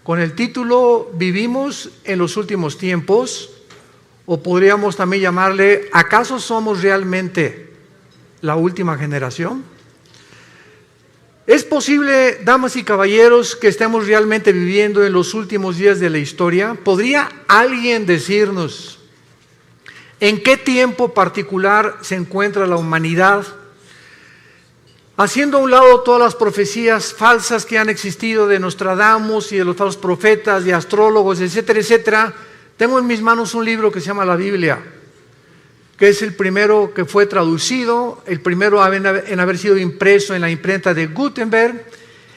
con el título ¿Vivimos en los últimos tiempos? O podríamos también llamarle ¿acaso somos realmente la última generación? ¿Es posible, damas y caballeros, que estemos realmente viviendo en los últimos días de la historia? ¿Podría alguien decirnos en qué tiempo particular se encuentra la humanidad? Haciendo a un lado todas las profecías falsas que han existido de Nostradamus y de los falsos profetas, de astrólogos, etcétera, etcétera, tengo en mis manos un libro que se llama la Biblia, que es el primero que fue traducido, el primero en haber sido impreso en la imprenta de Gutenberg,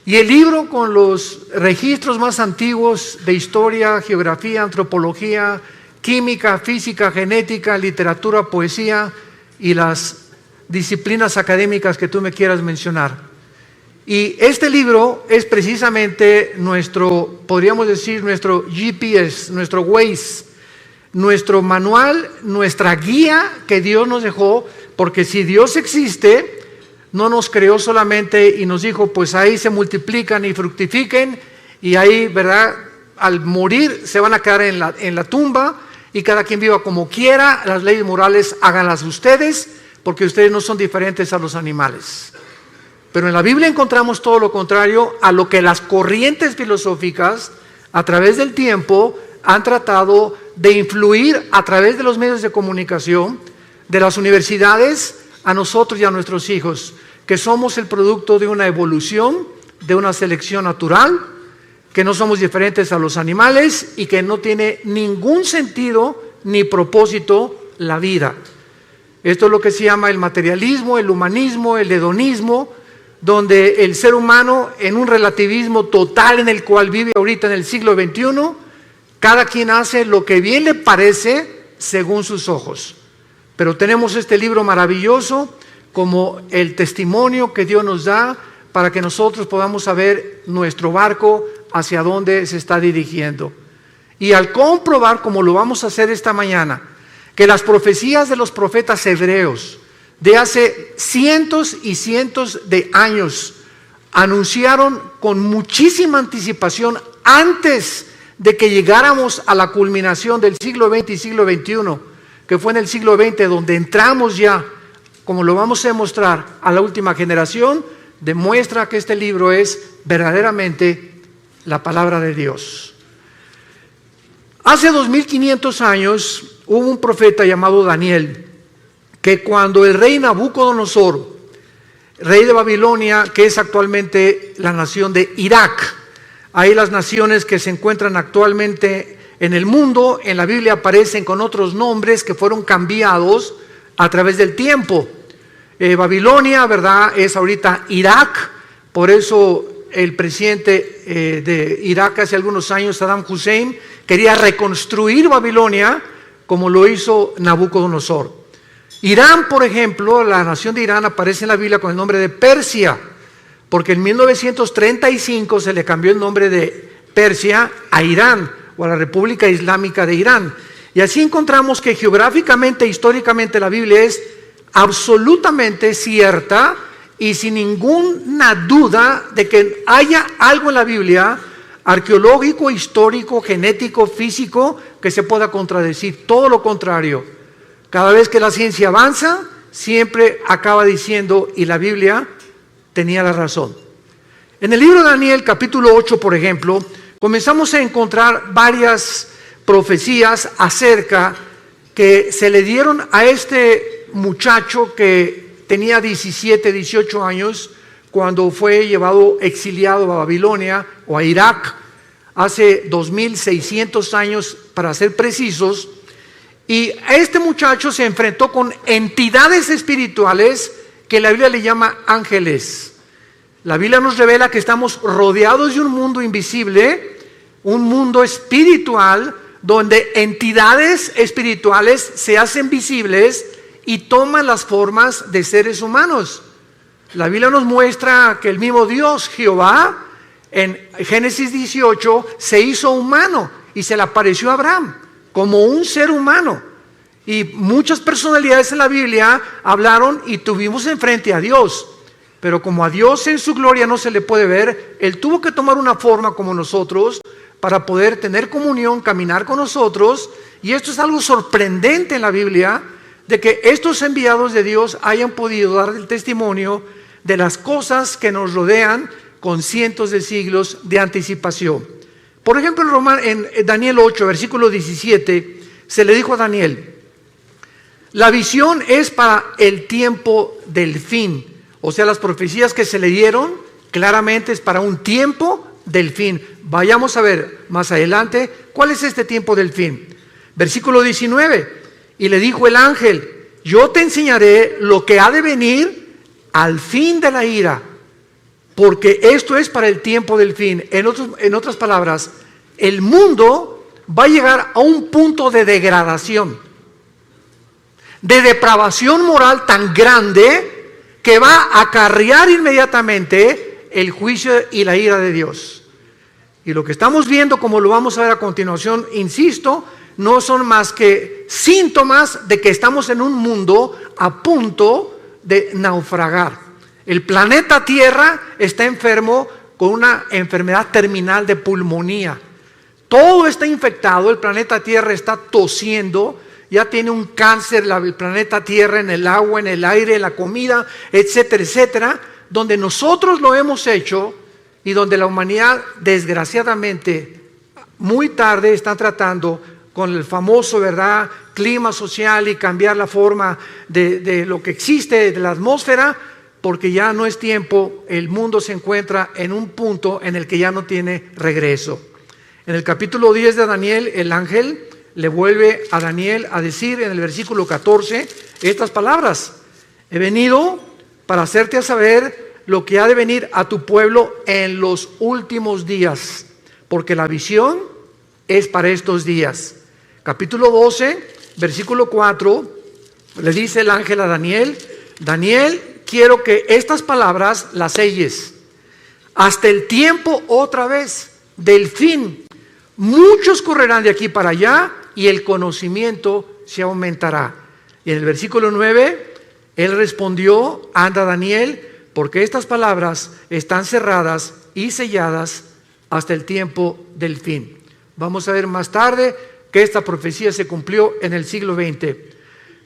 y el libro con los registros más antiguos de historia, geografía, antropología, química, física, genética, literatura, poesía y las disciplinas académicas que tú me quieras mencionar. Y este libro es precisamente nuestro, podríamos decir, nuestro GPS, nuestro Waze, nuestro manual, nuestra guía que Dios nos dejó, porque si Dios existe, no nos creó solamente y nos dijo, pues ahí se multiplican y fructifiquen, y ahí, ¿verdad?, al morir se van a quedar en la tumba, y cada quien viva como quiera, las leyes morales háganlas ustedes, porque ustedes no son diferentes a los animales. Pero en la Biblia encontramos todo lo contrario a lo que las corrientes filosóficas a través del tiempo han tratado de influir a través de los medios de comunicación, de las universidades, a nosotros y a nuestros hijos, que somos el producto de una evolución, de una selección natural, que no somos diferentes a los animales y que no tiene ningún sentido ni propósito la vida. Esto es lo que se llama el materialismo, el humanismo, el hedonismo, donde el ser humano, en un relativismo total en el cual vive ahorita en el siglo XXI, cada quien hace lo que bien le parece según sus ojos. Pero tenemos este libro maravilloso como el testimonio que Dios nos da para que nosotros podamos saber nuestro barco hacia dónde se está dirigiendo. Y al comprobar, como lo vamos a hacer esta mañana, que las profecías de los profetas hebreos de hace cientos y cientos de años anunciaron con muchísima anticipación antes de que llegáramos a la culminación del siglo XX y siglo XXI, que fue en el siglo XX donde entramos ya, como lo vamos a demostrar, a la última generación, demuestra que este libro es verdaderamente la palabra de Dios. Hace 2500 años hubo un profeta llamado Daniel, que cuando el rey Nabucodonosor, rey de Babilonia, que es actualmente la nación de Irak, hay las naciones que se encuentran actualmente en el mundo, en la Biblia aparecen con otros nombres que fueron cambiados a través del tiempo. Babilonia, ¿verdad?, es ahorita Irak, por eso el presidente de Irak hace algunos años, Saddam Hussein, quería reconstruir Babilonia como lo hizo Nabucodonosor. Irán, por ejemplo, la nación de Irán aparece en la Biblia con el nombre de Persia, porque en 1935 se le cambió el nombre de Persia a Irán, o a la República Islámica de Irán. Y así encontramos que geográficamente, históricamente, la Biblia es absolutamente cierta y sin ninguna duda de que haya algo en la Biblia arqueológico, histórico, genético, físico, que se pueda contradecir. Todo lo contrario. Cada vez que la ciencia avanza, siempre acaba diciendo, y la Biblia tenía la razón. En el libro de Daniel, capítulo 8, por ejemplo, comenzamos a encontrar varias profecías acerca que se le dieron a este muchacho que tenía 17, 18 años, cuando fue llevado exiliado a Babilonia o a Irak, hace 2600 años para ser precisos, y a este muchacho se enfrentó con entidades espirituales que la Biblia le llama ángeles. La Biblia nos revela que estamos rodeados de un mundo invisible, un mundo espiritual, donde entidades espirituales se hacen visibles y toman las formas de seres humanos. La Biblia nos muestra que el mismo Dios, Jehová, en Génesis 18, se hizo humano y se le apareció a Abraham como un ser humano. Y muchas personalidades en la Biblia hablaron y tuvimos enfrente a Dios. Pero como a Dios en su gloria no se le puede ver, Él tuvo que tomar una forma como nosotros para poder tener comunión, caminar con nosotros. Y esto es algo sorprendente en la Biblia, de que estos enviados de Dios hayan podido dar el testimonio de las cosas que nos rodean con cientos de siglos de anticipación. Por ejemplo, en Daniel 8, versículo 17, se le dijo a Daniel: la visión es para el tiempo del fin. O sea, las profecías que se le dieron claramente es para un tiempo del fin. Vayamos a ver más adelante cuál es este tiempo del fin. Versículo 19, y le dijo el ángel: yo te enseñaré lo que ha de venir al fin de la ira, porque esto es para el tiempo del fin. En otras palabras, el mundo va a llegar a un punto de degradación, de depravación moral tan grande que va a acarrear inmediatamente el juicio y la ira de Dios. Y lo que estamos viendo, como lo vamos a ver a continuación, insisto, no son más que síntomas de que estamos en un mundo a punto de naufragar. El planeta Tierra está enfermo con una enfermedad terminal de pulmonía. Todo está infectado, el planeta Tierra está tosiendo, ya tiene un cáncer el planeta Tierra en el agua, en el aire, en la comida, etcétera, etcétera, donde nosotros lo hemos hecho y donde la humanidad, desgraciadamente, muy tarde está tratando con el famoso, ¿verdad?, clima social y cambiar la forma de lo que existe, de la atmósfera, porque ya no es tiempo, el mundo se encuentra en un punto en el que ya no tiene regreso. En el capítulo 10 de Daniel, el ángel le vuelve a Daniel a decir en el versículo 14 estas palabras: he venido para hacerte saber lo que ha de venir a tu pueblo en los últimos días, porque la visión es para estos días. Capítulo 12, versículo 4, le dice el ángel a Daniel: Daniel, quiero que estas palabras las selles hasta el tiempo otra vez del fin. Muchos correrán de aquí para allá y el conocimiento se aumentará. Y en el versículo 9, él respondió: anda, Daniel, porque estas palabras están cerradas y selladas hasta el tiempo del fin. Vamos a ver más tarde que esta profecía se cumplió en el siglo XX.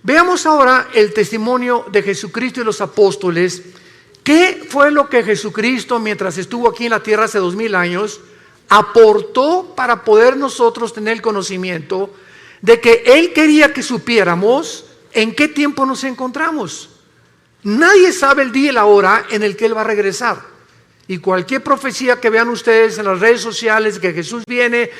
Veamos ahora el testimonio de Jesucristo y los apóstoles. ¿Qué fue lo que Jesucristo, mientras estuvo aquí en la tierra hace 2000 años, aportó para poder nosotros tener el conocimiento de que Él quería que supiéramos en qué tiempo nos encontramos? Nadie sabe el día y la hora en el que Él va a regresar. Y cualquier profecía que vean ustedes en las redes sociales, que Jesús viene,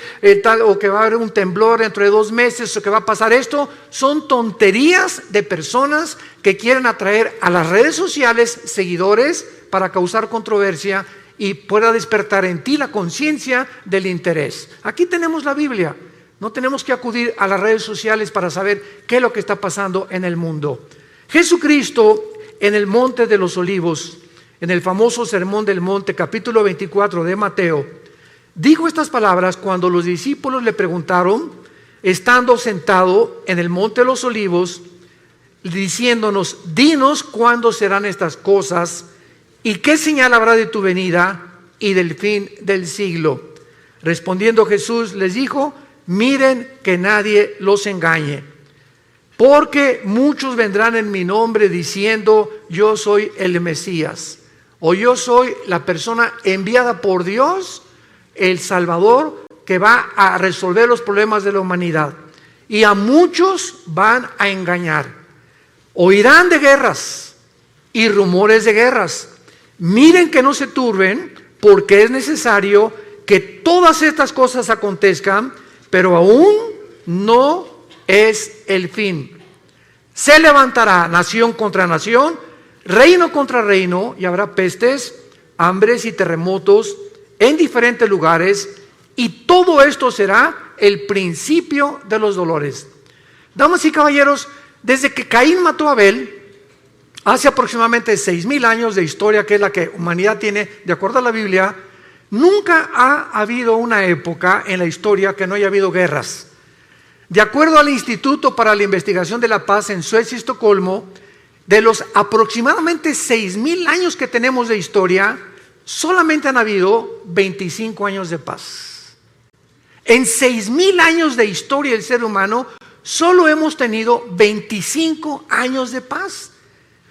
o que va a haber un temblor dentro de 2 meses, o que va a pasar esto, son tonterías de personas que quieren atraer a las redes sociales seguidores para causar controversia y pueda despertar en ti la conciencia del interés. Aquí tenemos la Biblia. No tenemos que acudir a las redes sociales para saber qué es lo que está pasando en el mundo. Jesucristo, en el Monte de los Olivos, en el famoso Sermón del Monte, capítulo 24 de Mateo, dijo estas palabras cuando los discípulos le preguntaron, estando sentado en el Monte de los Olivos, diciéndonos: dinos cuándo serán estas cosas y qué señal habrá de tu venida y del fin del siglo. Respondiendo Jesús les dijo: miren que nadie los engañe, porque muchos vendrán en mi nombre diciendo: yo soy el Mesías, o yo soy la persona enviada por Dios, el Salvador, que va a resolver los problemas de la humanidad. Y a muchos van a engañar. Oirán de guerras y rumores de guerras. Miren que no se turben, porque es necesario que todas estas cosas acontezcan, pero aún no es el fin. Se levantará nación contra nación, reino contra reino, y habrá pestes, hambres y terremotos en diferentes lugares, y todo esto será el principio de los dolores. Damas y caballeros, desde que Caín mató a Abel, hace aproximadamente 6000 años de historia, que es la que humanidad tiene, de acuerdo a la Biblia, nunca ha habido una época en la historia que no haya habido guerras. De acuerdo al Instituto para la Investigación de la Paz en Suecia y Estocolmo, de los aproximadamente 6000 años que tenemos de historia, solamente han habido 25 años de paz. En 6,000 años de historia del ser humano, solo hemos tenido 25 años de paz.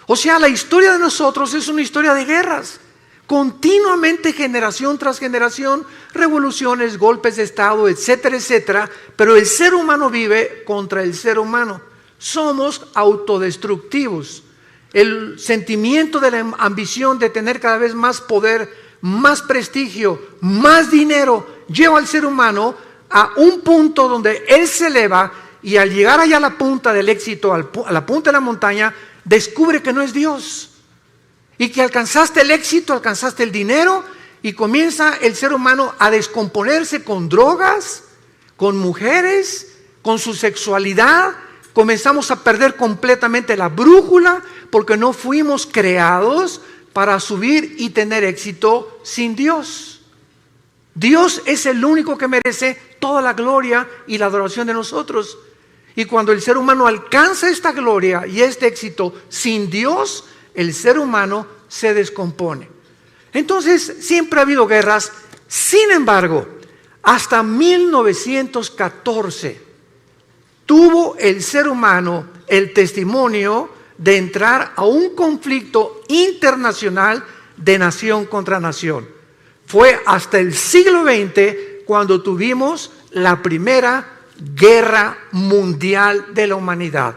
O sea, la historia de nosotros es una historia de guerras. Continuamente, generación tras generación, revoluciones, golpes de estado, etcétera, etcétera. Pero el ser humano vive contra el ser humano. Somos autodestructivos. El sentimiento de la ambición de tener cada vez más poder, más prestigio, más dinero, lleva al ser humano a un punto donde él se eleva y al llegar allá a la punta del éxito, a la punta de la montaña, descubre que no es Dios. Y que alcanzaste el éxito, alcanzaste el dinero y comienza el ser humano a descomponerse con drogas, con mujeres, con su sexualidad. Comenzamos a perder completamente la brújula porque no fuimos creados para subir y tener éxito sin Dios. Dios es el único que merece toda la gloria y la adoración de nosotros. Y cuando el ser humano alcanza esta gloria y este éxito sin Dios, el ser humano se descompone. Entonces, siempre ha habido guerras. Sin embargo, hasta 1914 tuvo el ser humano el testimonio de entrar a un conflicto internacional de nación contra nación. Fue hasta el siglo XX cuando tuvimos la primera guerra mundial de la humanidad.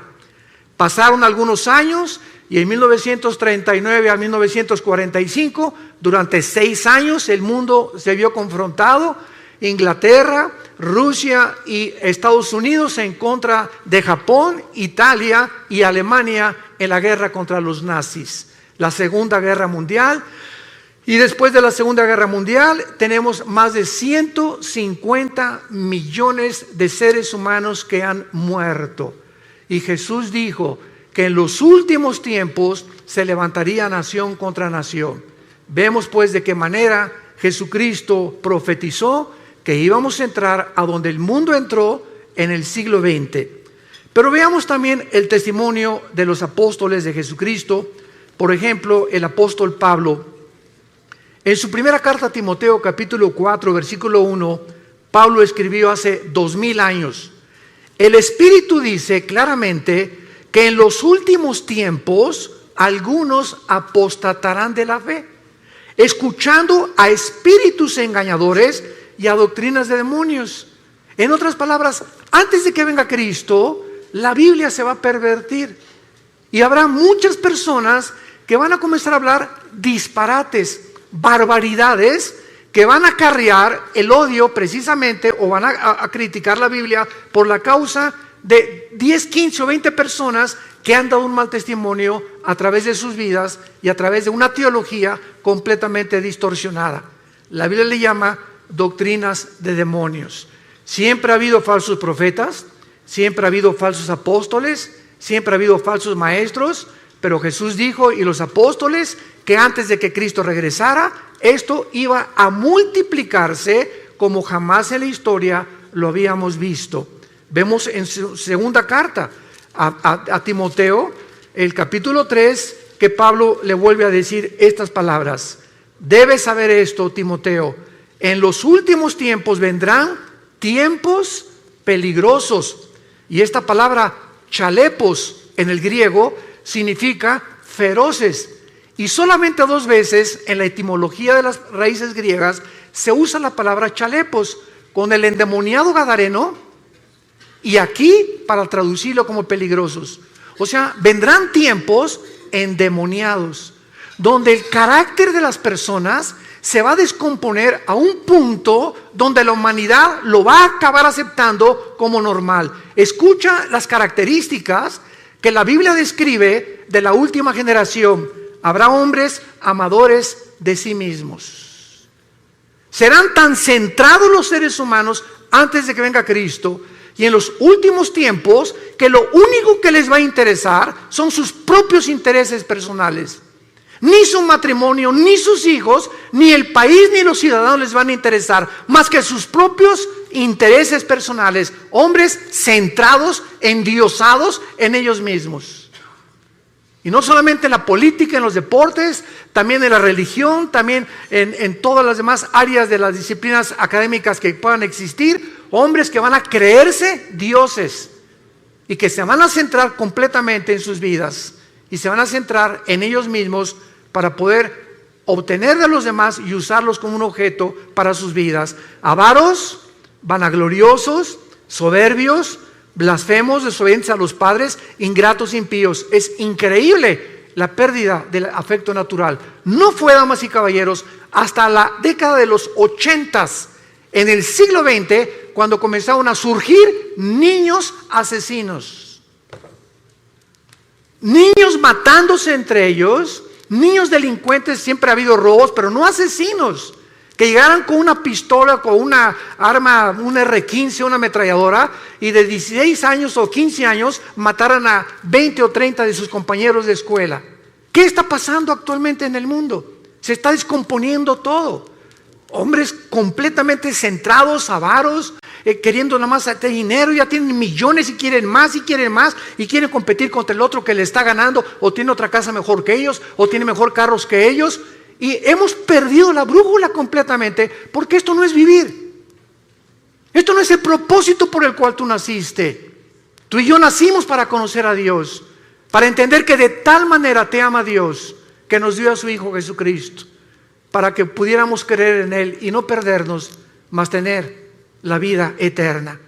Pasaron algunos años y en 1939 a 1945, durante 6 años, el mundo se vio confrontado. Inglaterra, Rusia y Estados Unidos en contra de Japón, Italia y Alemania en la guerra contra los nazis. La Segunda Guerra Mundial. Y después de la Segunda Guerra Mundial tenemos más de 150 millones de seres humanos que han muerto. Y Jesús dijo que en los últimos tiempos se levantaría nación contra nación. Vemos pues de qué manera Jesucristo profetizó que íbamos a entrar a donde el mundo entró en el siglo XX. Pero veamos también el testimonio de los apóstoles de Jesucristo. Por ejemplo, el apóstol Pablo. En su primera carta a Timoteo, capítulo 4, versículo 1, Pablo escribió hace 2000 años. El Espíritu dice claramente que en los últimos tiempos algunos apostatarán de la fe, escuchando a espíritus engañadores y a doctrinas de demonios. En otras palabras, antes de que venga Cristo, la Biblia se va a pervertir y habrá muchas personas que van a comenzar a hablar disparates, barbaridades, que van a acarrear el odio precisamente, o van a criticar la Biblia por la causa de 10, 15 o 20 personas que han dado un mal testimonio a través de sus vidas y a través de una teología completamente distorsionada. La Biblia le llama doctrinas de demonios. Siempre ha habido falsos profetas, siempre ha habido falsos apóstoles, siempre ha habido falsos maestros, pero Jesús dijo, y los apóstoles, que antes de que Cristo regresara, esto iba a multiplicarse como jamás en la historia lo habíamos visto. Vemos en su segunda carta a Timoteo, el capítulo 3, que Pablo le vuelve a decir estas palabras. Debes saber esto, Timoteo, en los últimos tiempos vendrán tiempos peligrosos. Y esta palabra chalepos en el griego significa feroces. Y solamente 2 veces en la etimología de las raíces griegas se usa la palabra chalepos, con el endemoniado gadareno y aquí para traducirlo como peligrosos. O sea, vendrán tiempos endemoniados, donde el carácter de las personas se va a descomponer a un punto donde la humanidad lo va a acabar aceptando como normal. Escucha las características que la Biblia describe de la última generación. Habrá hombres amadores de sí mismos. Serán tan centrados los seres humanos antes de que venga Cristo y en los últimos tiempos que lo único que les va a interesar son sus propios intereses personales. Ni su matrimonio, ni sus hijos, ni el país, ni los ciudadanos les van a interesar más que sus propios intereses personales. Hombres centrados, endiosados en ellos mismos. Y no solamente en la política, en los deportes, también en la religión, también en todas las demás áreas de las disciplinas académicas que puedan existir. hombres que van a creerse dioses y que se van a centrar completamente en sus vidas y se van a centrar en ellos mismos para poder obtener de los demás y usarlos como un objeto para sus vidas. Avaros, vanagloriosos, soberbios, blasfemos, desobedientes a los padres, ingratos, impíos. Es increíble la pérdida del afecto natural. No fue, damas y caballeros, hasta la década de los 80s, en el siglo XX, cuando comenzaron a surgir niños asesinos. Niños matándose entre ellos, niños delincuentes. Siempre ha habido robos, pero no asesinos. Que llegaran con una pistola, con una arma, un R-15, una ametralladora, y de 16 años o 15 años mataran a 20 o 30 de sus compañeros de escuela. ¿Qué está pasando actualmente en el mundo? Se está descomponiendo todo. Hombres completamente centrados, avaros, queriendo nada más hacer dinero, ya tienen millones y quieren más y quieren más y quieren competir contra el otro que le está ganando, o tiene otra casa mejor que ellos, o tiene mejor carros que ellos. Y hemos perdido la brújula completamente, porque esto no es vivir. Esto no es el propósito por el cual tú naciste. Tú y yo nacimos para conocer a Dios, para entender que de tal manera te ama Dios, que nos dio a su Hijo Jesucristo, para que pudiéramos creer en Él y no perdernos, mas tener la vida eterna.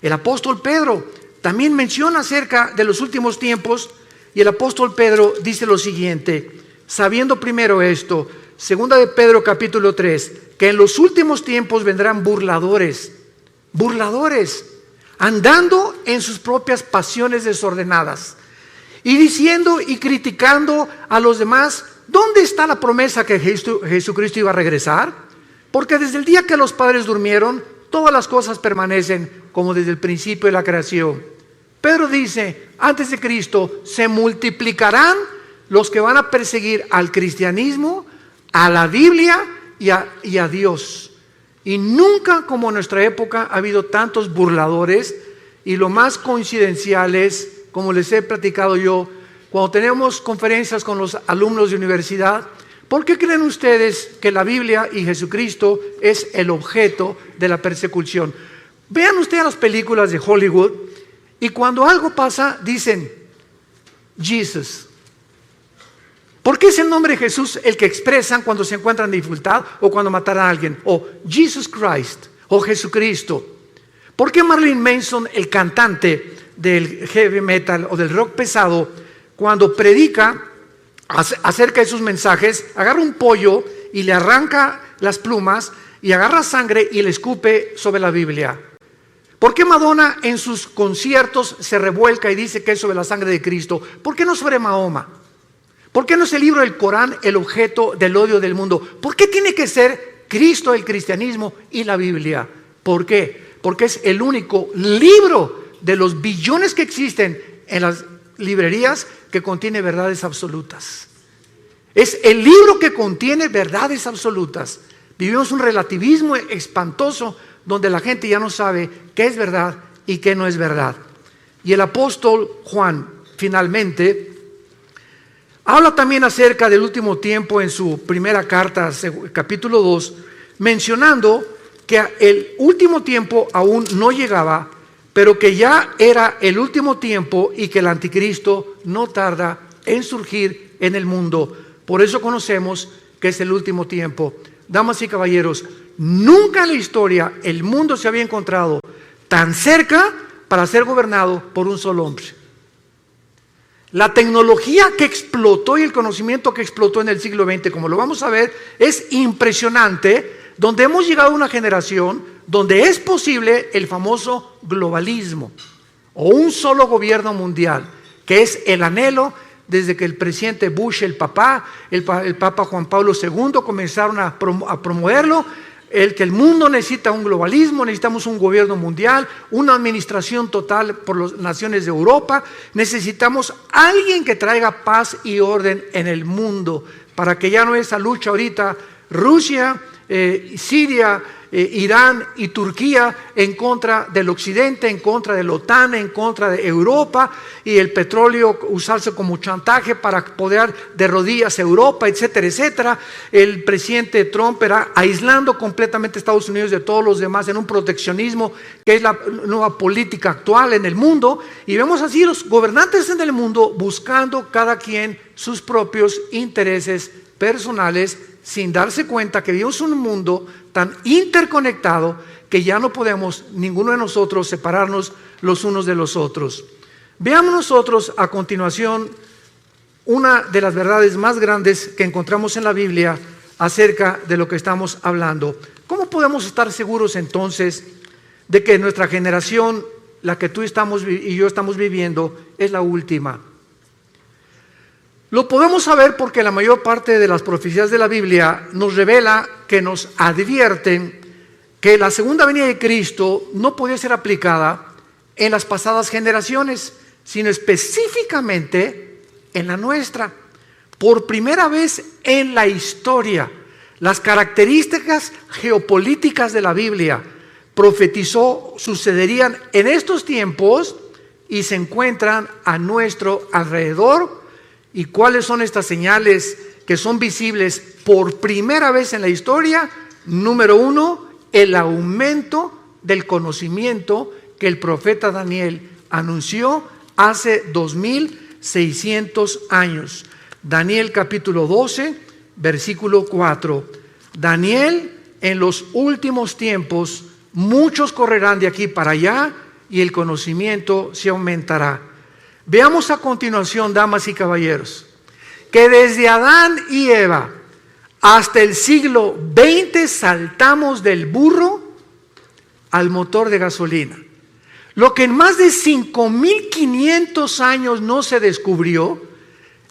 El apóstol Pedro también menciona acerca de los últimos tiempos, y el apóstol Pedro dice lo siguiente: sabiendo primero esto, segunda de Pedro capítulo 3, que en los últimos tiempos vendrán burladores, andando en sus propias pasiones desordenadas, y diciendo y criticando a los demás, ¿dónde está la promesa que Jesucristo iba a regresar? Porque desde el día que los padres durmieron, todas las cosas permanecen como desde el principio de la creación. Pedro dice, antes de Cristo se multiplicarán los que van a perseguir al cristianismo, a la Biblia y a Dios. Y nunca como en nuestra época ha habido tantos burladores, y lo más coincidencial es, como les he platicado yo, cuando tenemos conferencias con los alumnos de universidad, ¿por qué creen ustedes que la Biblia y Jesucristo es el objeto de la persecución? Vean ustedes las películas de Hollywood, y cuando algo pasa dicen Jesus. ¿Por qué es el nombre de Jesús el que expresan cuando se encuentran en dificultad o cuando mataran a alguien? O Jesus Christ, o Jesucristo. ¿Por qué Marilyn Manson, el cantante del heavy metal o del rock pesado, cuando predica acerca de sus mensajes, agarra un pollo y le arranca las plumas y agarra sangre y le escupe sobre la Biblia? ¿Por qué Madonna en sus conciertos se revuelca y dice que es sobre la sangre de Cristo? ¿Por qué no sobre Mahoma? ¿Por qué no es el libro del Corán el objeto del odio del mundo? ¿Por qué tiene que ser Cristo, el cristianismo y la Biblia? ¿Por qué? Porque es el único libro de los billones que existen en las librerías que contiene verdades absolutas. Es el libro que contiene verdades absolutas. Vivimos un relativismo espantoso donde la gente ya no sabe qué es verdad y qué no es verdad. Y el apóstol Juan finalmente habla también acerca del último tiempo en su primera carta, capítulo 2, mencionando que el último tiempo aún no llegaba, pero que ya era el último tiempo y que el anticristo no tarda en surgir en el mundo. Por eso conocemos que es el último tiempo. Damas y caballeros, nunca en la historia el mundo se había encontrado tan cerca para ser gobernado por un solo hombre. La tecnología que explotó y el conocimiento que explotó en el siglo XX, como lo vamos a ver, es impresionante, donde hemos llegado a una generación donde es posible el famoso globalismo o un solo gobierno mundial, que es el anhelo desde que el presidente Bush, el Papa Juan Pablo II comenzaron a promoverlo, que el mundo necesita un globalismo, necesitamos un gobierno mundial, una administración total por las naciones de Europa, necesitamos alguien que traiga paz y orden en el mundo, para que ya no esa lucha ahorita, Rusia, Siria, Irán y Turquía en contra del occidente, en contra de la OTAN, en contra de Europa, y el petróleo usarse como chantaje para poder de rodillas a Europa, etcétera, etcétera. El presidente Trump era aislando completamente a Estados Unidos de todos los demás en un proteccionismo que es la nueva política actual en el mundo, y vemos así los gobernantes en el mundo buscando cada quien sus propios intereses personales, sin darse cuenta que vivimos en un mundo tan interconectado que ya no podemos ninguno de nosotros separarnos los unos de los otros. Veamos nosotros a continuación una de las verdades más grandes que encontramos en la Biblia acerca de lo que estamos hablando. ¿Cómo podemos estar seguros entonces de que nuestra generación, la que tú y yo estamos viviendo, es la última? Lo podemos saber porque la mayor parte de las profecías de la Biblia nos revela, que nos advierten que la segunda venida de Cristo no podía ser aplicada en las pasadas generaciones, sino específicamente en la nuestra. Por primera vez en la historia, las características geopolíticas de la Biblia profetizó sucederían en estos tiempos y se encuentran a nuestro alrededor. ¿Y cuáles son estas señales que son visibles por primera vez en la historia? Número uno, el aumento del conocimiento que el profeta Daniel anunció hace 2600 años. Daniel capítulo 12, versículo 4. Daniel, en los últimos tiempos, muchos correrán de aquí para allá y el conocimiento se aumentará. Veamos a continuación, damas y caballeros, que desde Adán y Eva hasta el siglo XX saltamos del burro al motor de gasolina. Lo que en más de 5.500 años no se descubrió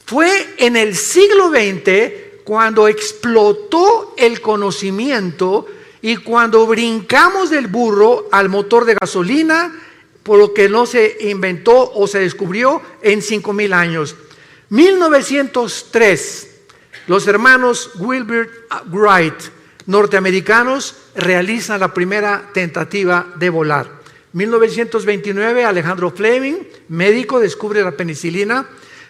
fue en el siglo XX cuando explotó el conocimiento y cuando brincamos del burro al motor de gasolina, por lo que no se inventó o se descubrió en 5.000 años. 1903, los hermanos Wilbur Wright, norteamericanos, realizan la primera tentativa de volar. 1929, Alejandro Fleming, médico, descubre la penicilina.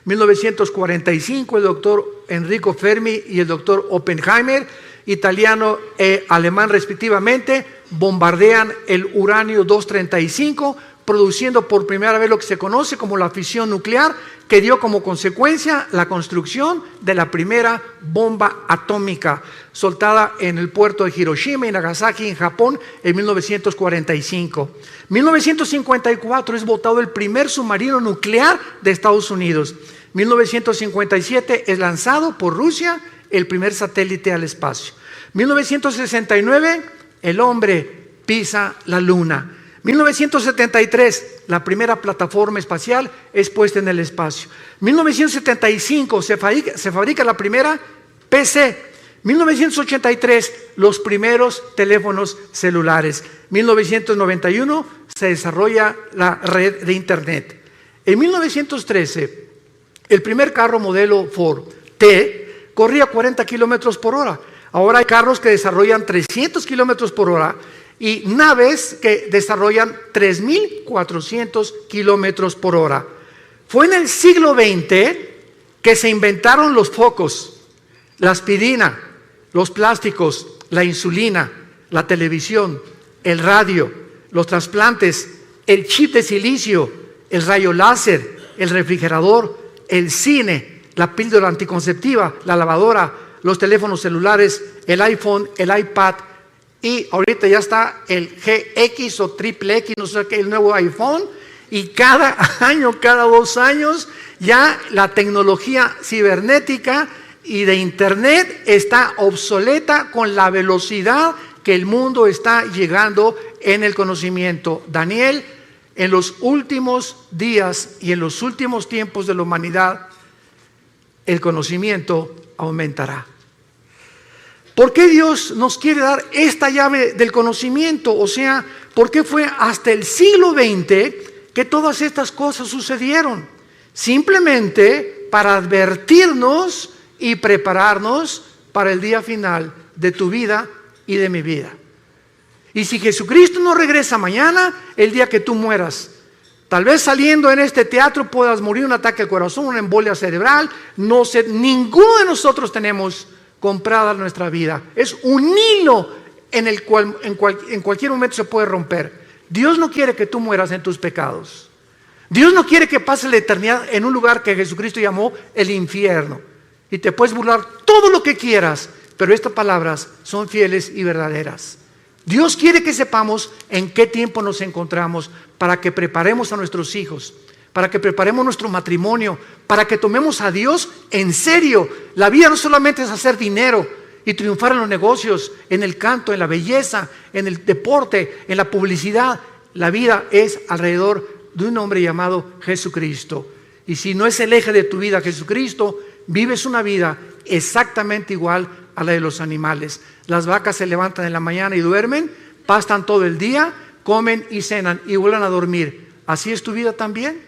1945, el doctor Enrico Fermi y el doctor Oppenheimer, italiano e alemán respectivamente, bombardean el uranio 235, produciendo por primera vez lo que se conoce como la fisión nuclear, que dio como consecuencia la construcción de la primera bomba atómica, soltada en el puerto de Hiroshima y Nagasaki, en Japón, en 1945. 1954 es botado el primer submarino nuclear de Estados Unidos. 1957 es lanzado por Rusia el primer satélite al espacio. 1969, el hombre pisa la luna. 1973, la primera plataforma espacial es puesta en el espacio. 1975, se fabrica la primera PC. 1983, los primeros teléfonos celulares. 1991, se desarrolla la red de Internet. En 1913, el primer carro modelo Ford T corría 40 kilómetros por hora. Ahora hay carros que desarrollan 300 kilómetros por hora y naves que desarrollan 3.400 kilómetros por hora. Fue en el siglo XX que se inventaron los focos, la aspirina, los plásticos, la insulina, la televisión, el radio, los trasplantes, el chip de silicio, el rayo láser, el refrigerador, el cine, la píldora anticonceptiva, la lavadora, los teléfonos celulares, el iPhone, el iPad, y ahorita ya está el GX o triple X, no sé qué, el nuevo iPhone, y cada año, cada 2 años, ya la tecnología cibernética y de Internet está obsoleta con la velocidad que el mundo está llegando en el conocimiento. Daniel, en los últimos días y en los últimos tiempos de la humanidad, el conocimiento aumentará. ¿Por qué Dios nos quiere dar esta llave del conocimiento? O sea, ¿por qué fue hasta el siglo XX que todas estas cosas sucedieron? Simplemente para advertirnos y prepararnos para el día final de tu vida y de mi vida. Y si Jesucristo no regresa mañana, el día que tú mueras, tal vez saliendo en este teatro puedas morir un ataque al corazón, una embolia cerebral, no sé, ninguno de nosotros tenemos comprada nuestra vida. Es un hilo en el cual en cualquier momento se puede romper. Dios no quiere que tú mueras en tus pecados. Dios no quiere que pases la eternidad en un lugar que Jesucristo llamó el infierno. Y te puedes burlar todo lo que quieras, pero estas palabras son fieles y verdaderas. Dios quiere que sepamos en qué tiempo nos encontramos para que preparemos a nuestros hijos, para que preparemos nuestro matrimonio, para que tomemos a Dios en serio. La vida no solamente es hacer dinero y triunfar en los negocios, en el canto, en la belleza, en el deporte, en la publicidad. La vida es alrededor de un hombre llamado Jesucristo. Y si no es el eje de tu vida Jesucristo, vives una vida exactamente igual a la de los animales. Las vacas se levantan en la mañana y duermen, pastan todo el día, comen y cenan y vuelven a dormir. ¿Así es tu vida también?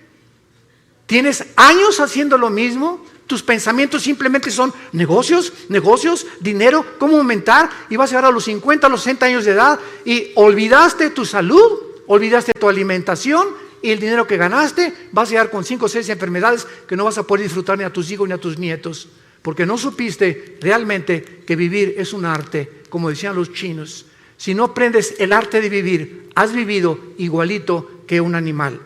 ¿Tienes años haciendo lo mismo? Tus pensamientos simplemente son negocios, dinero, cómo aumentar, y vas a llegar a los 50, a los 60 años de edad y olvidaste tu salud, olvidaste tu alimentación y el dinero que ganaste. Vas a llegar con 5 o 6 enfermedades que no vas a poder disfrutar ni a tus hijos ni a tus nietos, porque no supiste realmente que vivir es un arte, como decían los chinos. Si no aprendes el arte de vivir, has vivido igualito que un animal.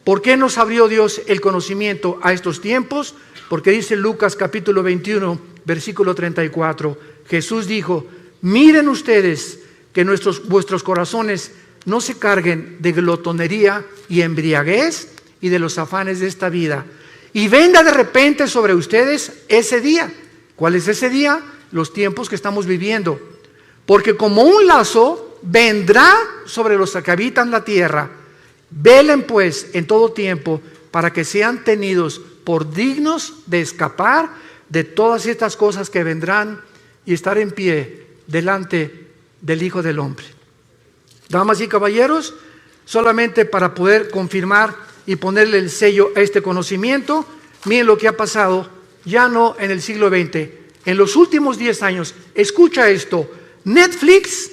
¿Por qué nos abrió Dios el conocimiento a estos tiempos? Porque dice Lucas capítulo 21, versículo 34, Jesús dijo: miren ustedes que vuestros corazones no se carguen de glotonería y embriaguez y de los afanes de esta vida, y venga de repente sobre ustedes ese día. ¿Cuál es ese día? Los tiempos que estamos viviendo. Porque como un lazo vendrá sobre los que habitan la tierra. Velen pues en todo tiempo para que sean tenidos por dignos de escapar de todas estas cosas que vendrán y estar en pie delante del Hijo del Hombre. Damas y caballeros, solamente para poder confirmar y ponerle el sello a este conocimiento, miren lo que ha pasado ya no en el siglo XX, en los últimos 10 años. Escucha esto: Netflix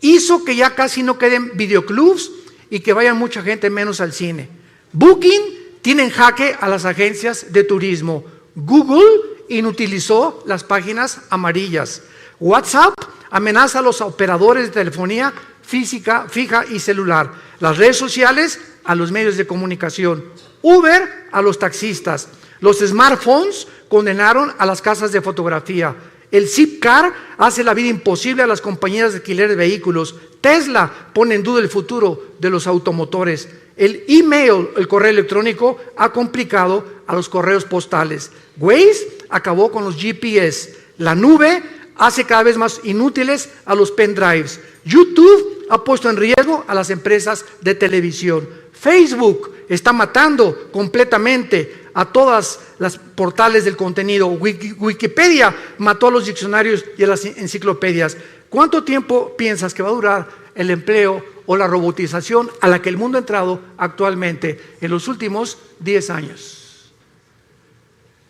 hizo que ya casi no queden videoclubs y que vayan mucha gente menos al cine. Booking tiene en jaque a las agencias de turismo. Google inutilizó las páginas amarillas. WhatsApp amenaza a los operadores de telefonía física, fija y celular. Las redes sociales a los medios de comunicación. Uber a los taxistas. Los smartphones condenaron a las casas de fotografía. El Zipcar hace la vida imposible a las compañías de alquiler de vehículos. Tesla pone en duda el futuro de los automotores. El email, el correo electrónico, ha complicado a los correos postales. Waze acabó con los GPS. La nube hace cada vez más inútiles a los pendrives. YouTube ha puesto en riesgo a las empresas de televisión. Facebook está matando completamente a todas las portales del contenido. Wikipedia mató a los diccionarios y a las enciclopedias. ¿Cuánto tiempo piensas que va a durar el empleo o la robotización a la que el mundo ha entrado actualmente en los últimos 10 años?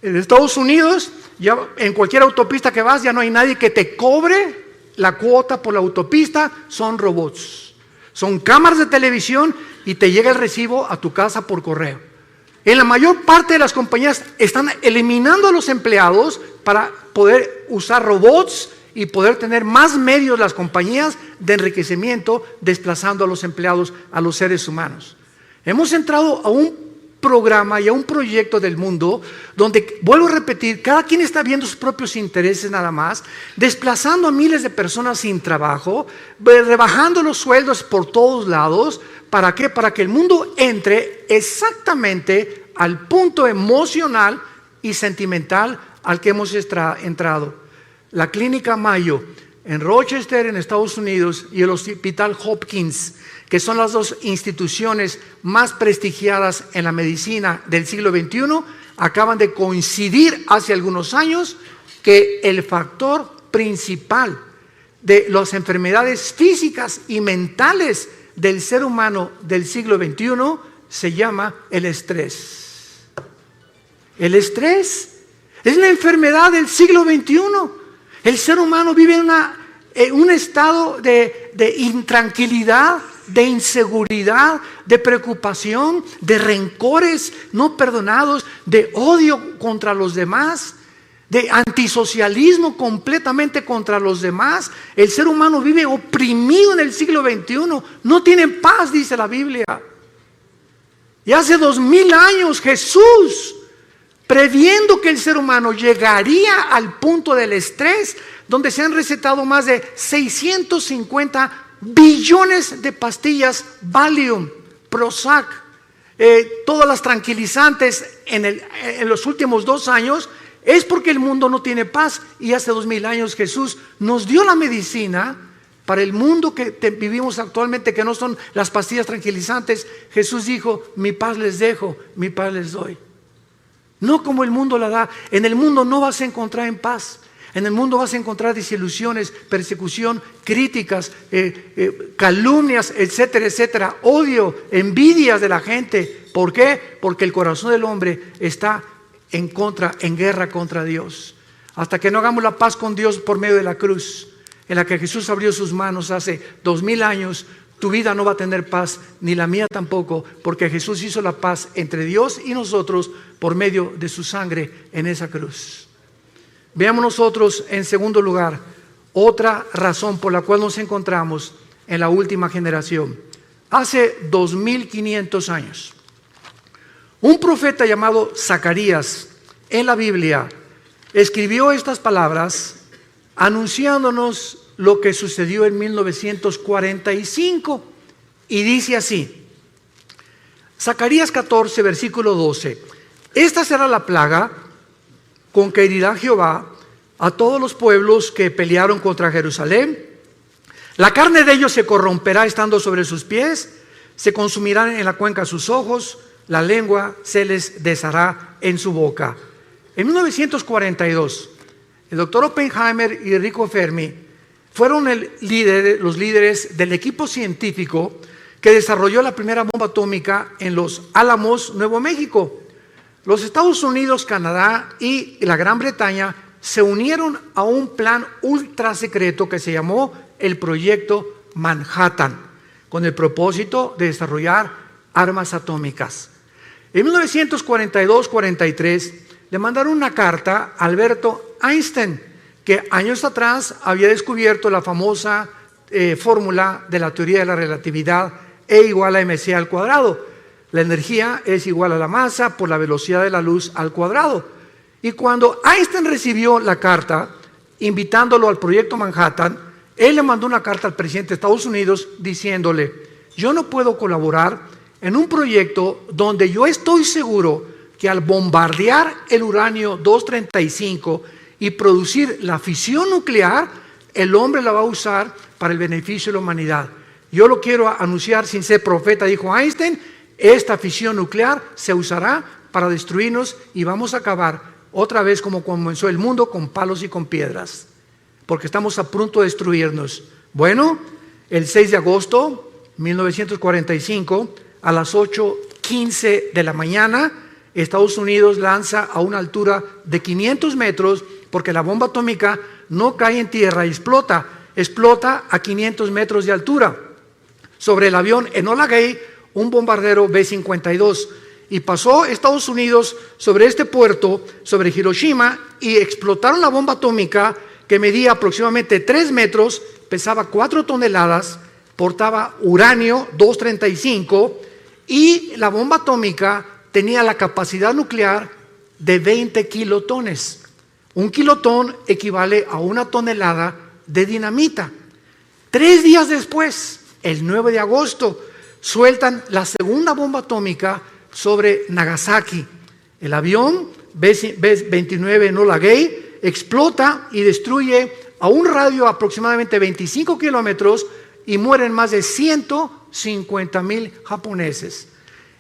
En Estados Unidos, ya en cualquier autopista que vas, ya no hay nadie que te cobre la cuota por la autopista, son robots. Son cámaras de televisión y te llega el recibo a tu casa por correo. En la mayor parte de las compañías están eliminando a los empleados para poder usar robots y poder tener más medios las compañías de enriquecimiento, desplazando a los empleados, a los seres humanos. Hemos entrado a un programa y a un proyecto del mundo donde, vuelvo a repetir, cada quien está viendo sus propios intereses nada más, desplazando a miles de personas sin trabajo, rebajando los sueldos por todos lados. ¿Para qué? Para que el mundo entre exactamente al punto emocional y sentimental al que hemos entrado. La Clínica Mayo en Rochester, en Estados Unidos, y el Hospital Hopkins, que son las dos instituciones más prestigiadas en la medicina del siglo XXI, acaban de coincidir hace algunos años que el factor principal de las enfermedades físicas y mentales del ser humano del siglo XXI se llama el estrés. El estrés es la enfermedad del siglo XXI. El ser humano vive en un estado de de intranquilidad, de inseguridad, de preocupación, de rencores no perdonados, de odio contra los demás, de antisocialismo completamente contra los demás. El ser humano vive oprimido en el siglo XXI, no tiene paz, dice la Biblia. Y hace 2000 años Jesús, previendo que el ser humano llegaría al punto del estrés, donde se han recetado más de 650 billones de pastillas Valium, Prozac, todas las tranquilizantes en los últimos 2 años, es porque el mundo no tiene paz. Y hace 2000 años Jesús nos dio la medicina para el mundo que vivimos actualmente, que no son las pastillas tranquilizantes. Jesús dijo: mi paz les dejo, mi paz les doy. No como el mundo la da. En el mundo no vas a encontrar en paz. En el mundo vas a encontrar desilusiones, persecución, críticas, calumnias, etcétera, etcétera, odio, envidias de la gente. ¿Por qué? Porque el corazón del hombre está en guerra contra Dios. Hasta que no hagamos la paz con Dios por medio de la cruz, en la que Jesús abrió sus manos hace 2000 años, tu vida no va a tener paz, ni la mía tampoco, porque Jesús hizo la paz entre Dios y nosotros por medio de su sangre en esa cruz. Veamos nosotros, en segundo lugar, otra razón por la cual nos encontramos en la última generación. Hace 2500 años, un profeta llamado Zacarías en la Biblia escribió estas palabras anunciándonos lo que sucedió en 1945, y dice así: Zacarías 14, versículo 12: esta será la plaga con que herirá Jehová a todos los pueblos que pelearon contra Jerusalén. La carne de ellos se corromperá estando sobre sus pies, se consumirán en la cuenca sus ojos, la lengua se les deshará en su boca. En 1942, el doctor Oppenheimer y Enrico Fermi fueron los líderes del equipo científico que desarrolló la primera bomba atómica en Los Álamos, Nuevo México. Los Estados Unidos, Canadá y la Gran Bretaña se unieron a un plan ultra secreto que se llamó el Proyecto Manhattan, con el propósito de desarrollar armas atómicas. En 1942-43 le mandaron una carta a Alberto Einstein, que años atrás había descubierto la famosa fórmula de la teoría de la relatividad, E igual a mc al cuadrado. La energía es igual a la masa por la velocidad de la luz al cuadrado. Y cuando Einstein recibió la carta invitándolo al Proyecto Manhattan, él le mandó una carta al presidente de Estados Unidos diciéndole: yo no puedo colaborar en un proyecto donde yo estoy seguro que al bombardear el uranio 235 y producir la fisión nuclear, el hombre la va a usar para el beneficio de la humanidad. Yo lo quiero anunciar sin ser profeta, dijo Einstein. Esta fisión nuclear se usará para destruirnos y vamos a acabar otra vez como comenzó el mundo, con palos y con piedras, porque estamos a punto de destruirnos. Bueno, el 6 de agosto de 1945, a las 8:15 de la mañana, Estados Unidos lanza a una altura de 500 metros, porque la bomba atómica no cae en tierra y explota a 500 metros de altura, sobre el avión Enola Gay, un bombardero B-52, y pasó Estados Unidos sobre este puerto, sobre Hiroshima, y explotaron la bomba atómica, que medía aproximadamente 3 metros, pesaba 4 toneladas, portaba uranio 235, y la bomba atómica tenía la capacidad nuclear de 20 kilotones. Un kilotón equivale a 1 tonelada de dinamita. 3 días después, el 9 de agosto, sueltan la segunda bomba atómica sobre Nagasaki. El avión B-29 Enola Gay explota y destruye a un radio aproximadamente 25 kilómetros y mueren más de 150,000 japoneses.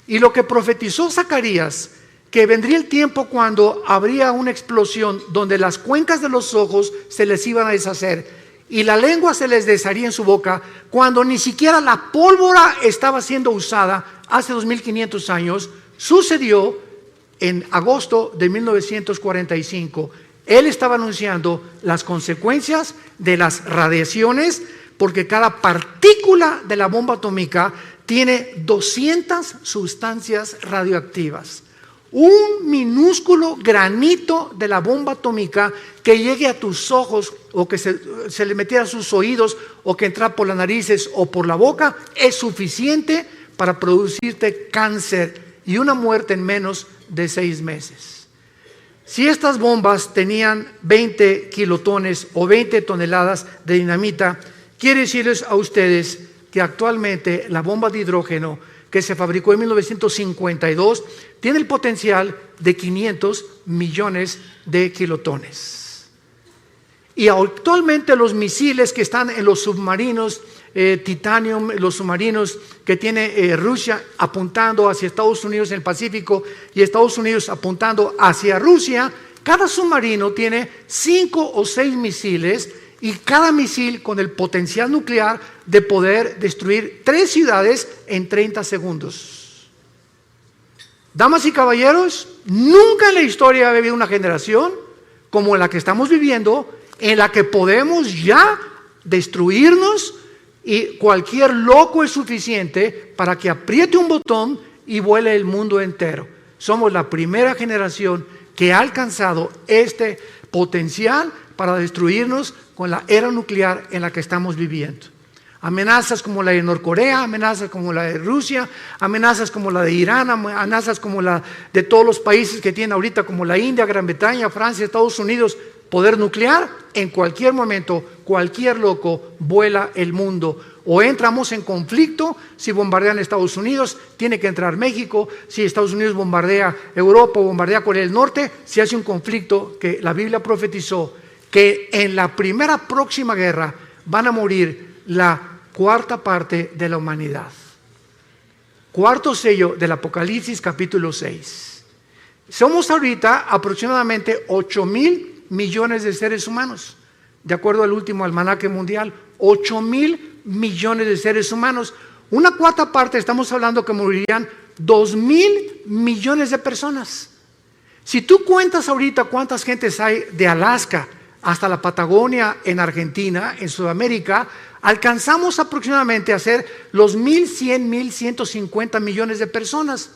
Y lo que profetizó Zacarías, que vendría el tiempo cuando habría una explosión donde las cuencas de los ojos se les iban a deshacer y la lengua se les desharía en su boca, cuando ni siquiera la pólvora estaba siendo usada hace 2500 años, sucedió en agosto de 1945. Él estaba anunciando las consecuencias de las radiaciones porque cada partícula de la bomba atómica tiene 200 sustancias radioactivas. Un minúsculo granito de la bomba atómica que llegue a tus ojos o que se le metiera a sus oídos o que entra por las narices o por la boca es suficiente para producirte cáncer y una muerte en menos de 6 meses. Si estas bombas tenían 20 kilotones o 20 toneladas de dinamita, quiero decirles a ustedes que actualmente la bomba de hidrógeno que se fabricó en 1952 tiene el potencial de 500 millones de kilotones. Y actualmente los misiles que están en los submarinos Titanium, los submarinos que tiene Rusia apuntando hacia Estados Unidos en el Pacífico y Estados Unidos apuntando hacia Rusia, cada submarino tiene 5 o 6 misiles y cada misil con el potencial nuclear de poder destruir 3 ciudades en 30 segundos. Damas y caballeros, nunca en la historia ha habido una generación como la que estamos viviendo, en la que podemos ya destruirnos y cualquier loco es suficiente para que apriete un botón y vuele el mundo entero. Somos la primera generación que ha alcanzado este potencial para destruirnos con la era nuclear en la que estamos viviendo. Amenazas como la de Norcorea, amenazas como la de Rusia, amenazas como la de Irán, amenazas como la de todos los países que tienen ahorita como la India, Gran Bretaña, Francia, Estados Unidos, poder nuclear. En cualquier momento, cualquier loco vuela el mundo. O entramos en conflicto, si bombardean Estados Unidos, tiene que entrar México. Si Estados Unidos bombardea Europa o bombardea Corea del Norte, se hace un conflicto que la Biblia profetizó que en la primera próxima guerra van a morir la 1/4 parte de la humanidad. 4º sello del Apocalipsis capítulo 6. Somos ahorita aproximadamente 8,000 millones de seres humanos, de acuerdo al último almanaque mundial. 8,000 millones de seres humanos. Una 1/4 parte, estamos hablando que morirían 2,000 millones de personas. Si tú cuentas ahorita cuántas gentes hay de Alaska hasta la Patagonia en Argentina, en Sudamérica, alcanzamos aproximadamente a ser los 1,100, 1,150 millones de personas.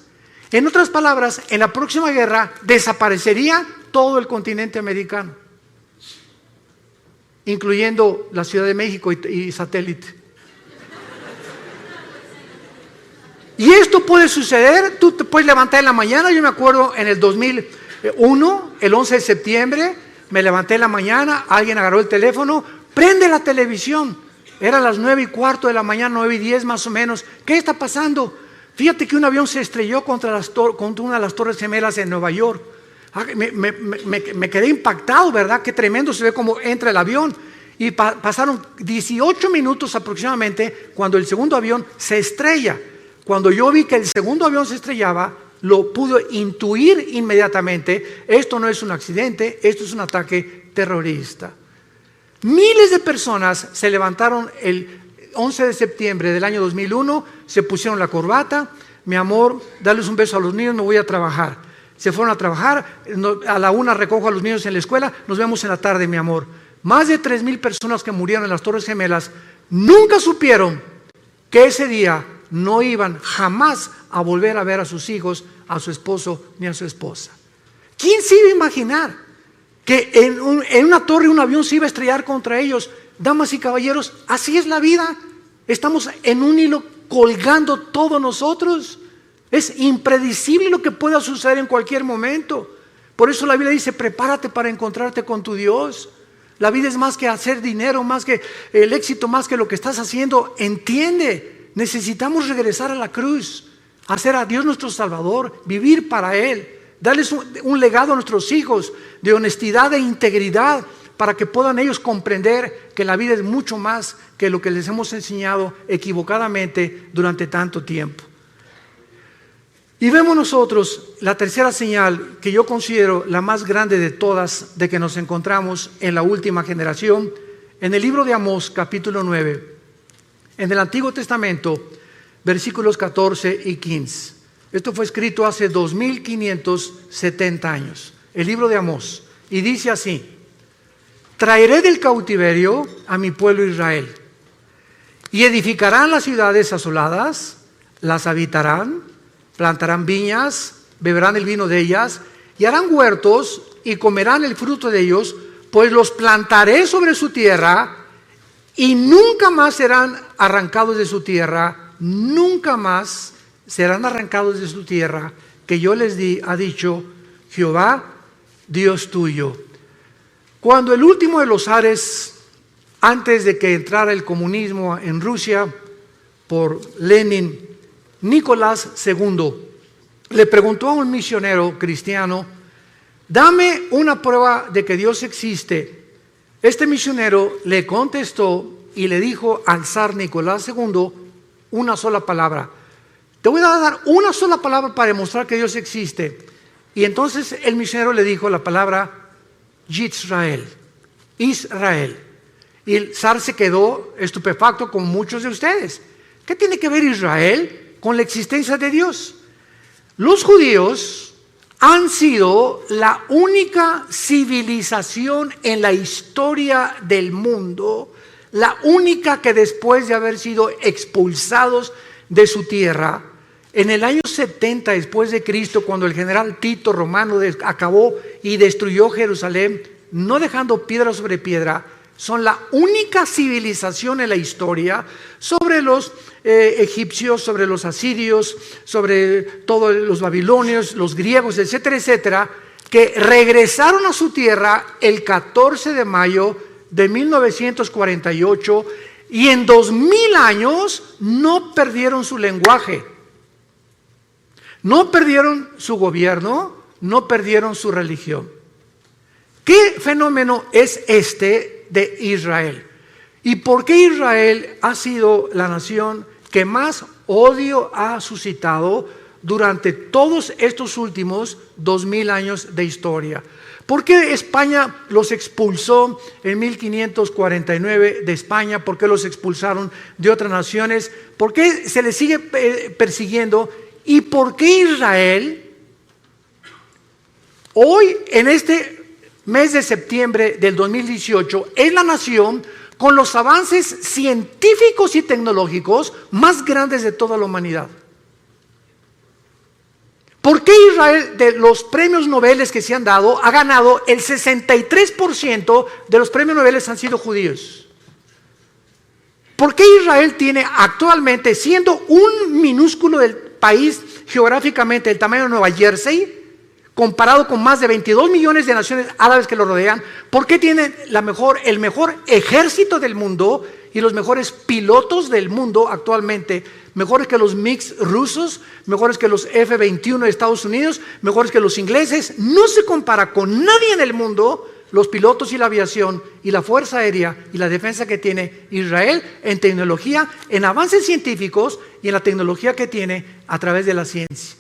En otras palabras, en la próxima guerra desaparecería todo el continente americano, incluyendo la Ciudad de México y satélite. Y esto puede suceder, tú te puedes levantar en la mañana. Yo me acuerdo en el 2001, el 11 de septiembre, me levanté en la mañana, alguien agarró el teléfono, prende la televisión. Eran las 9:15 de la mañana, 9:10 más o menos. ¿Qué está pasando? Fíjate que un avión se estrelló contra una de las Torres Gemelas en Nueva York. Me quedé impactado, ¿verdad? Qué tremendo se ve cómo entra el avión. Y pasaron 18 minutos aproximadamente cuando el segundo avión se estrella. Cuando yo vi que el segundo avión se estrellaba, lo pude intuir inmediatamente. Esto no es un accidente, esto es un ataque terrorista. Miles de personas se levantaron el 11 de septiembre del año 2001, se pusieron la corbata. Mi amor, darles un beso a los niños, me voy a trabajar. Se fueron a trabajar, a la 1 recojo a los niños en la escuela, nos vemos en la tarde, mi amor. Más de 3,000 personas que murieron en las Torres Gemelas nunca supieron que ese día no iban jamás a volver a ver a sus hijos, a su esposo ni a su esposa. ¿Quién se iba a imaginar que en una torre un avión se iba a estrellar contra ellos? Damas y caballeros, así es la vida. Estamos en un hilo colgando todos nosotros. Es impredecible lo que pueda suceder en cualquier momento. Por eso la Biblia dice, prepárate para encontrarte con tu Dios. La vida es más que hacer dinero, más que el éxito, más que lo que estás haciendo. Entiende, necesitamos regresar a la cruz, hacer a Dios nuestro Salvador, vivir para Él, darles un legado a nuestros hijos de honestidad e integridad para que puedan ellos comprender que la vida es mucho más que lo que les hemos enseñado equivocadamente durante tanto tiempo. Y vemos nosotros la tercera señal que yo considero la más grande de todas, de que nos encontramos en la última generación, en el libro de Amós, capítulo 9, en el Antiguo Testamento, versículos 14 y 15. Esto fue escrito hace 2570 años, el libro de Amós, y dice así: traeré del cautiverio a mi pueblo Israel, Y edificarán las ciudades asoladas, las habitarán, plantarán viñas, beberán el vino de ellas, y harán huertos y comerán el fruto de ellos, pues los plantaré sobre su tierra y nunca más serán arrancados de su tierra, nunca más serán arrancados de su tierra, que yo les di, ha dicho Jehová, Dios tuyo. Cuando el último de los zares, antes de que entrara el comunismo en Rusia, por Lenin, Nicolás II, le preguntó a un misionero cristiano, dame una prueba de que Dios existe. Este misionero le contestó y le dijo al zar Nicolás II una sola palabra. Te voy a dar una sola palabra para demostrar que Dios existe. Y entonces el misionero le dijo la palabra Yisrael, Israel. Y el zar se quedó estupefacto con muchos de ustedes. ¿Qué tiene que ver Israel con la existencia de Dios? Los judíos han sido la única civilización en la historia del mundo, la única que después de haber sido expulsados de su tierra, en el año 70 después de Cristo, cuando el general Tito romano acabó y destruyó Jerusalén, no dejando piedra sobre piedra, son la única civilización en la historia sobre los egipcios, sobre los asirios, sobre todos los babilonios, los griegos, etcétera, etcétera, que regresaron a su tierra el 14 de mayo de 1948 y en 2000 años no perdieron su lenguaje, no perdieron su gobierno, no perdieron su religión. ¿Qué fenómeno es este de Israel? ¿Y por qué Israel ha sido la nación que más odio ha suscitado durante todos estos últimos 2000 años de historia? ¿Por qué España los expulsó en 1549 de España? ¿Por qué los expulsaron de otras naciones? ¿Por qué se les sigue persiguiendo? ¿Y por qué Israel hoy, en este mes de septiembre del 2018, es la nación con los avances científicos y tecnológicos más grandes de toda la humanidad? ¿Por qué Israel, de los premios Nobel que se han dado, ha ganado el 63% de los premios Nobel han sido judíos? ¿Por qué Israel tiene actualmente, siendo un minúsculo del país geográficamente del tamaño de Nueva Jersey, comparado con más de 22 millones de naciones árabes que lo rodean, por qué tiene el mejor ejército del mundo y los mejores pilotos del mundo actualmente, mejores que los MiG rusos, mejores que los F-21 de Estados Unidos, mejores que los ingleses? No se compara con nadie en el mundo los pilotos y la aviación y la fuerza aérea y la defensa que tiene Israel en tecnología, en avances científicos y en la tecnología que tiene a través de la ciencia.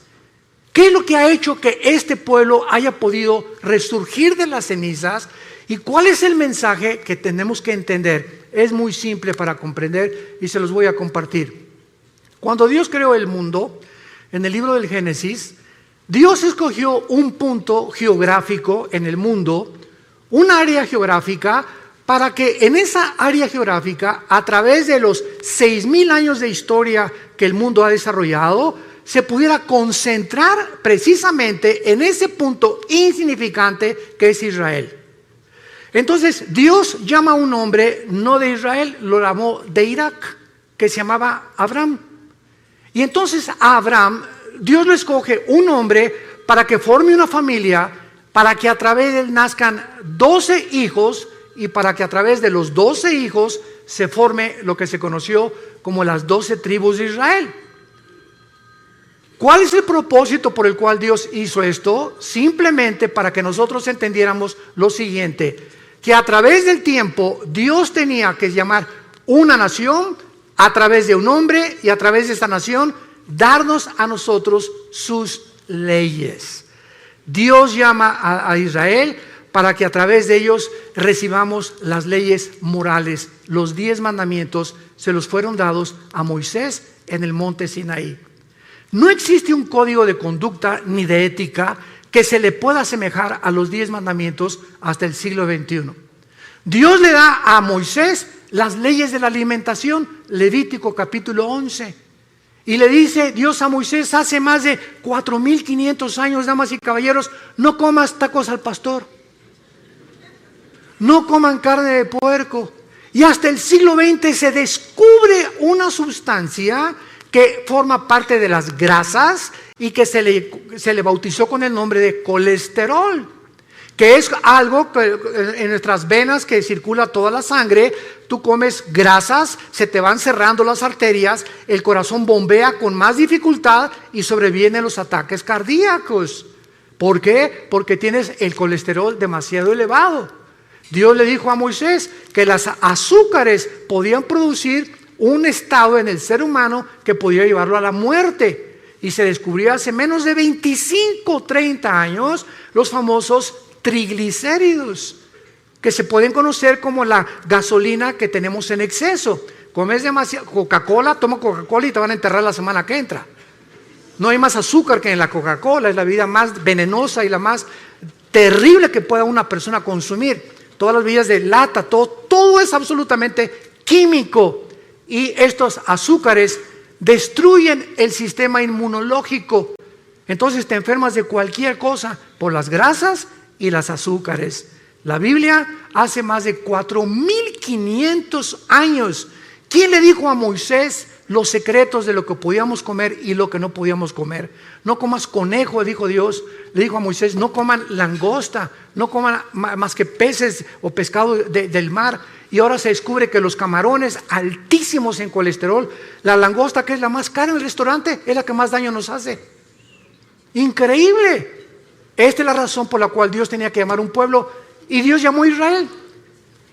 ¿Qué es lo que ha hecho que este pueblo haya podido resurgir de las cenizas? ¿Y cuál es el mensaje que tenemos que entender? Es muy simple para comprender y se los voy a compartir. Cuando Dios creó el mundo, en el libro del Génesis, Dios escogió un punto geográfico en el mundo, un área geográfica, para que en esa área geográfica, a través de los 6,000 años de historia que el mundo ha desarrollado, se pudiera concentrar precisamente en ese punto insignificante que es Israel. Entonces Dios llama a un hombre, no de Israel, lo llamó de Irak, que se llamaba Abraham. Y entonces a Abraham, Dios le escoge un hombre para que forme una familia, para que a través de él nazcan 12 hijos y para que a través de los 12 hijos se forme lo que se conoció como las 12 tribus de Israel. ¿Cuál es el propósito por el cual Dios hizo esto? Simplemente para que nosotros entendiéramos lo siguiente, que a través del tiempo Dios tenía que llamar una nación a través de un hombre y a través de esta nación darnos a nosotros sus leyes. Dios llama a Israel para que a través de ellos recibamos las leyes morales. Los 10 mandamientos se los fueron dados a Moisés en el monte Sinaí. No existe un código de conducta ni de ética que se le pueda asemejar a los 10 mandamientos hasta el siglo XXI. Dios le da a Moisés las leyes de la alimentación, Levítico capítulo 11. Y le dice Dios a Moisés hace más de 4,500 años, damas y caballeros, no comas tacos al pastor, no coman carne de puerco. Y hasta el siglo XX se descubre una sustancia que forma parte de las grasas y que se le bautizó con el nombre de colesterol, que es algo que en nuestras venas que circula toda la sangre. Tú comes grasas, se te van cerrando las arterias, el corazón bombea con más dificultad y sobrevienen los ataques cardíacos. ¿Por qué? Porque tienes el colesterol demasiado elevado. Dios le dijo a Moisés que las azúcares podían producir un estado en el ser humano que podía llevarlo a la muerte. Y se descubrió hace menos de 25, 30 años los famosos triglicéridos, que se pueden conocer como la gasolina que tenemos en exceso. Comes demasiado Coca-Cola, toma Coca-Cola y te van a enterrar la semana que entra. No hay más azúcar que en la Coca-Cola, es la bebida más venenosa y la más terrible que pueda una persona consumir. Todas las bebidas de lata, todo es absolutamente químico. Y estos azúcares destruyen el sistema inmunológico. Entonces te enfermas de cualquier cosa por las grasas y las azúcares. La Biblia hace más de 4,500 años. ¿Quién le dijo a Moisés los secretos de lo que podíamos comer y lo que no podíamos comer? No comas conejo, dijo Dios. Le dijo a Moisés, no coman langosta, no coman más que peces o pescado del mar. Y ahora se descubre que los camarones altísimos en colesterol, la langosta, que es la más cara en el restaurante, es la que más daño nos hace. Increíble. Esta es la razón por la cual Dios tenía que llamar a un pueblo, y Dios llamó a Israel.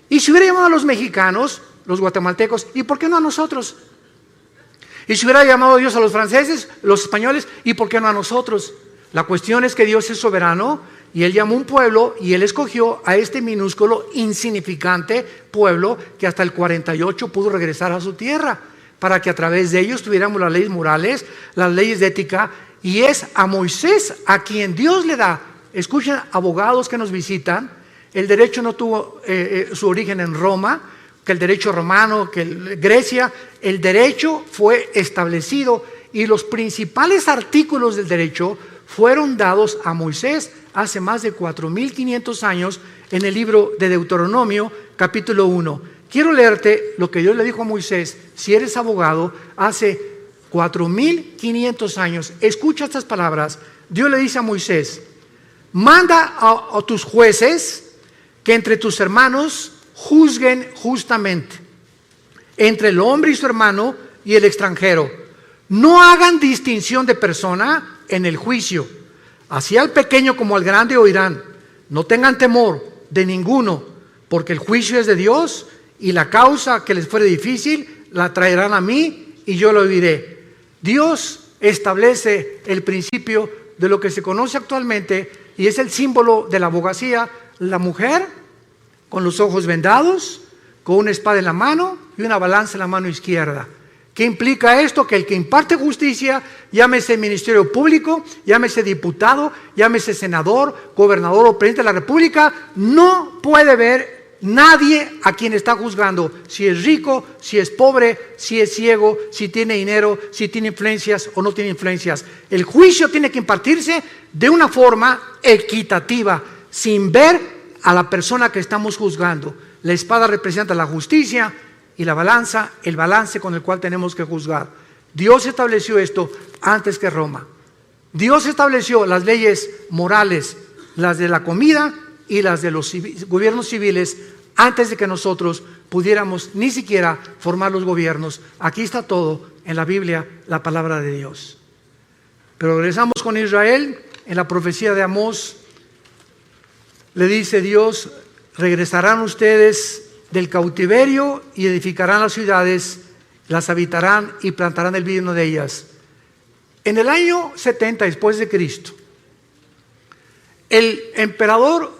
Y si hubiera llamado a los mexicanos, los guatemaltecos, ¿y por qué no a nosotros? Y si hubiera llamado a Dios a los franceses, los españoles, ¿y por qué no a nosotros? La cuestión es que Dios es soberano y Él llamó un pueblo y Él escogió a este minúsculo, insignificante pueblo que hasta el 48 pudo regresar a su tierra, para que a través de ellos tuviéramos las leyes morales, las leyes de ética. Y es a Moisés a quien Dios le da, escuchen, abogados que nos visitan, el derecho no tuvo su origen en Roma, que el derecho romano, que Grecia, el derecho fue establecido y los principales artículos del derecho fueron dados a Moisés hace más de 4,500 años en el libro de Deuteronomio, capítulo 1. Quiero leerte lo que Dios le dijo a Moisés, si eres abogado, hace 4,500 años. Escucha estas palabras. Dios le dice a Moisés, manda a tus jueces que entre tus hermanos juzguen justamente, entre el hombre y su hermano y el extranjero. No hagan distinción de persona en el juicio. Así al pequeño como al grande oirán. No tengan temor de ninguno, porque el juicio es de Dios y la causa que les fuere difícil la traerán a mí y yo lo oiré. Dios establece el principio de lo que se conoce actualmente y es el símbolo de la abogacía, la mujer con los ojos vendados, con una espada en la mano y una balanza en la mano izquierda. ¿Qué implica esto? Que el que imparte justicia, llámese ministerio público, llámese diputado, llámese senador, gobernador o presidente de la república, no puede ver nadie a quien está juzgando, si es rico, si es pobre, si es ciego, si tiene dinero, si tiene influencias o no tiene influencias. El juicio tiene que impartirse de una forma equitativa, sin ver a la persona que estamos juzgando. La espada representa la justicia y la balanza, el balance con el cual tenemos que juzgar. Dios estableció esto antes que Roma. Dios estableció las leyes morales, las de la comida y las de los gobiernos civiles, antes de que nosotros pudiéramos ni siquiera formar los gobiernos. Aquí está todo en la Biblia, la palabra de Dios. Pero regresamos con Israel. En la profecía de Amós le dice Dios, regresarán ustedes del cautiverio y edificarán las ciudades, las habitarán y plantarán el vino de ellas. En el año 70 después de Cristo, el emperador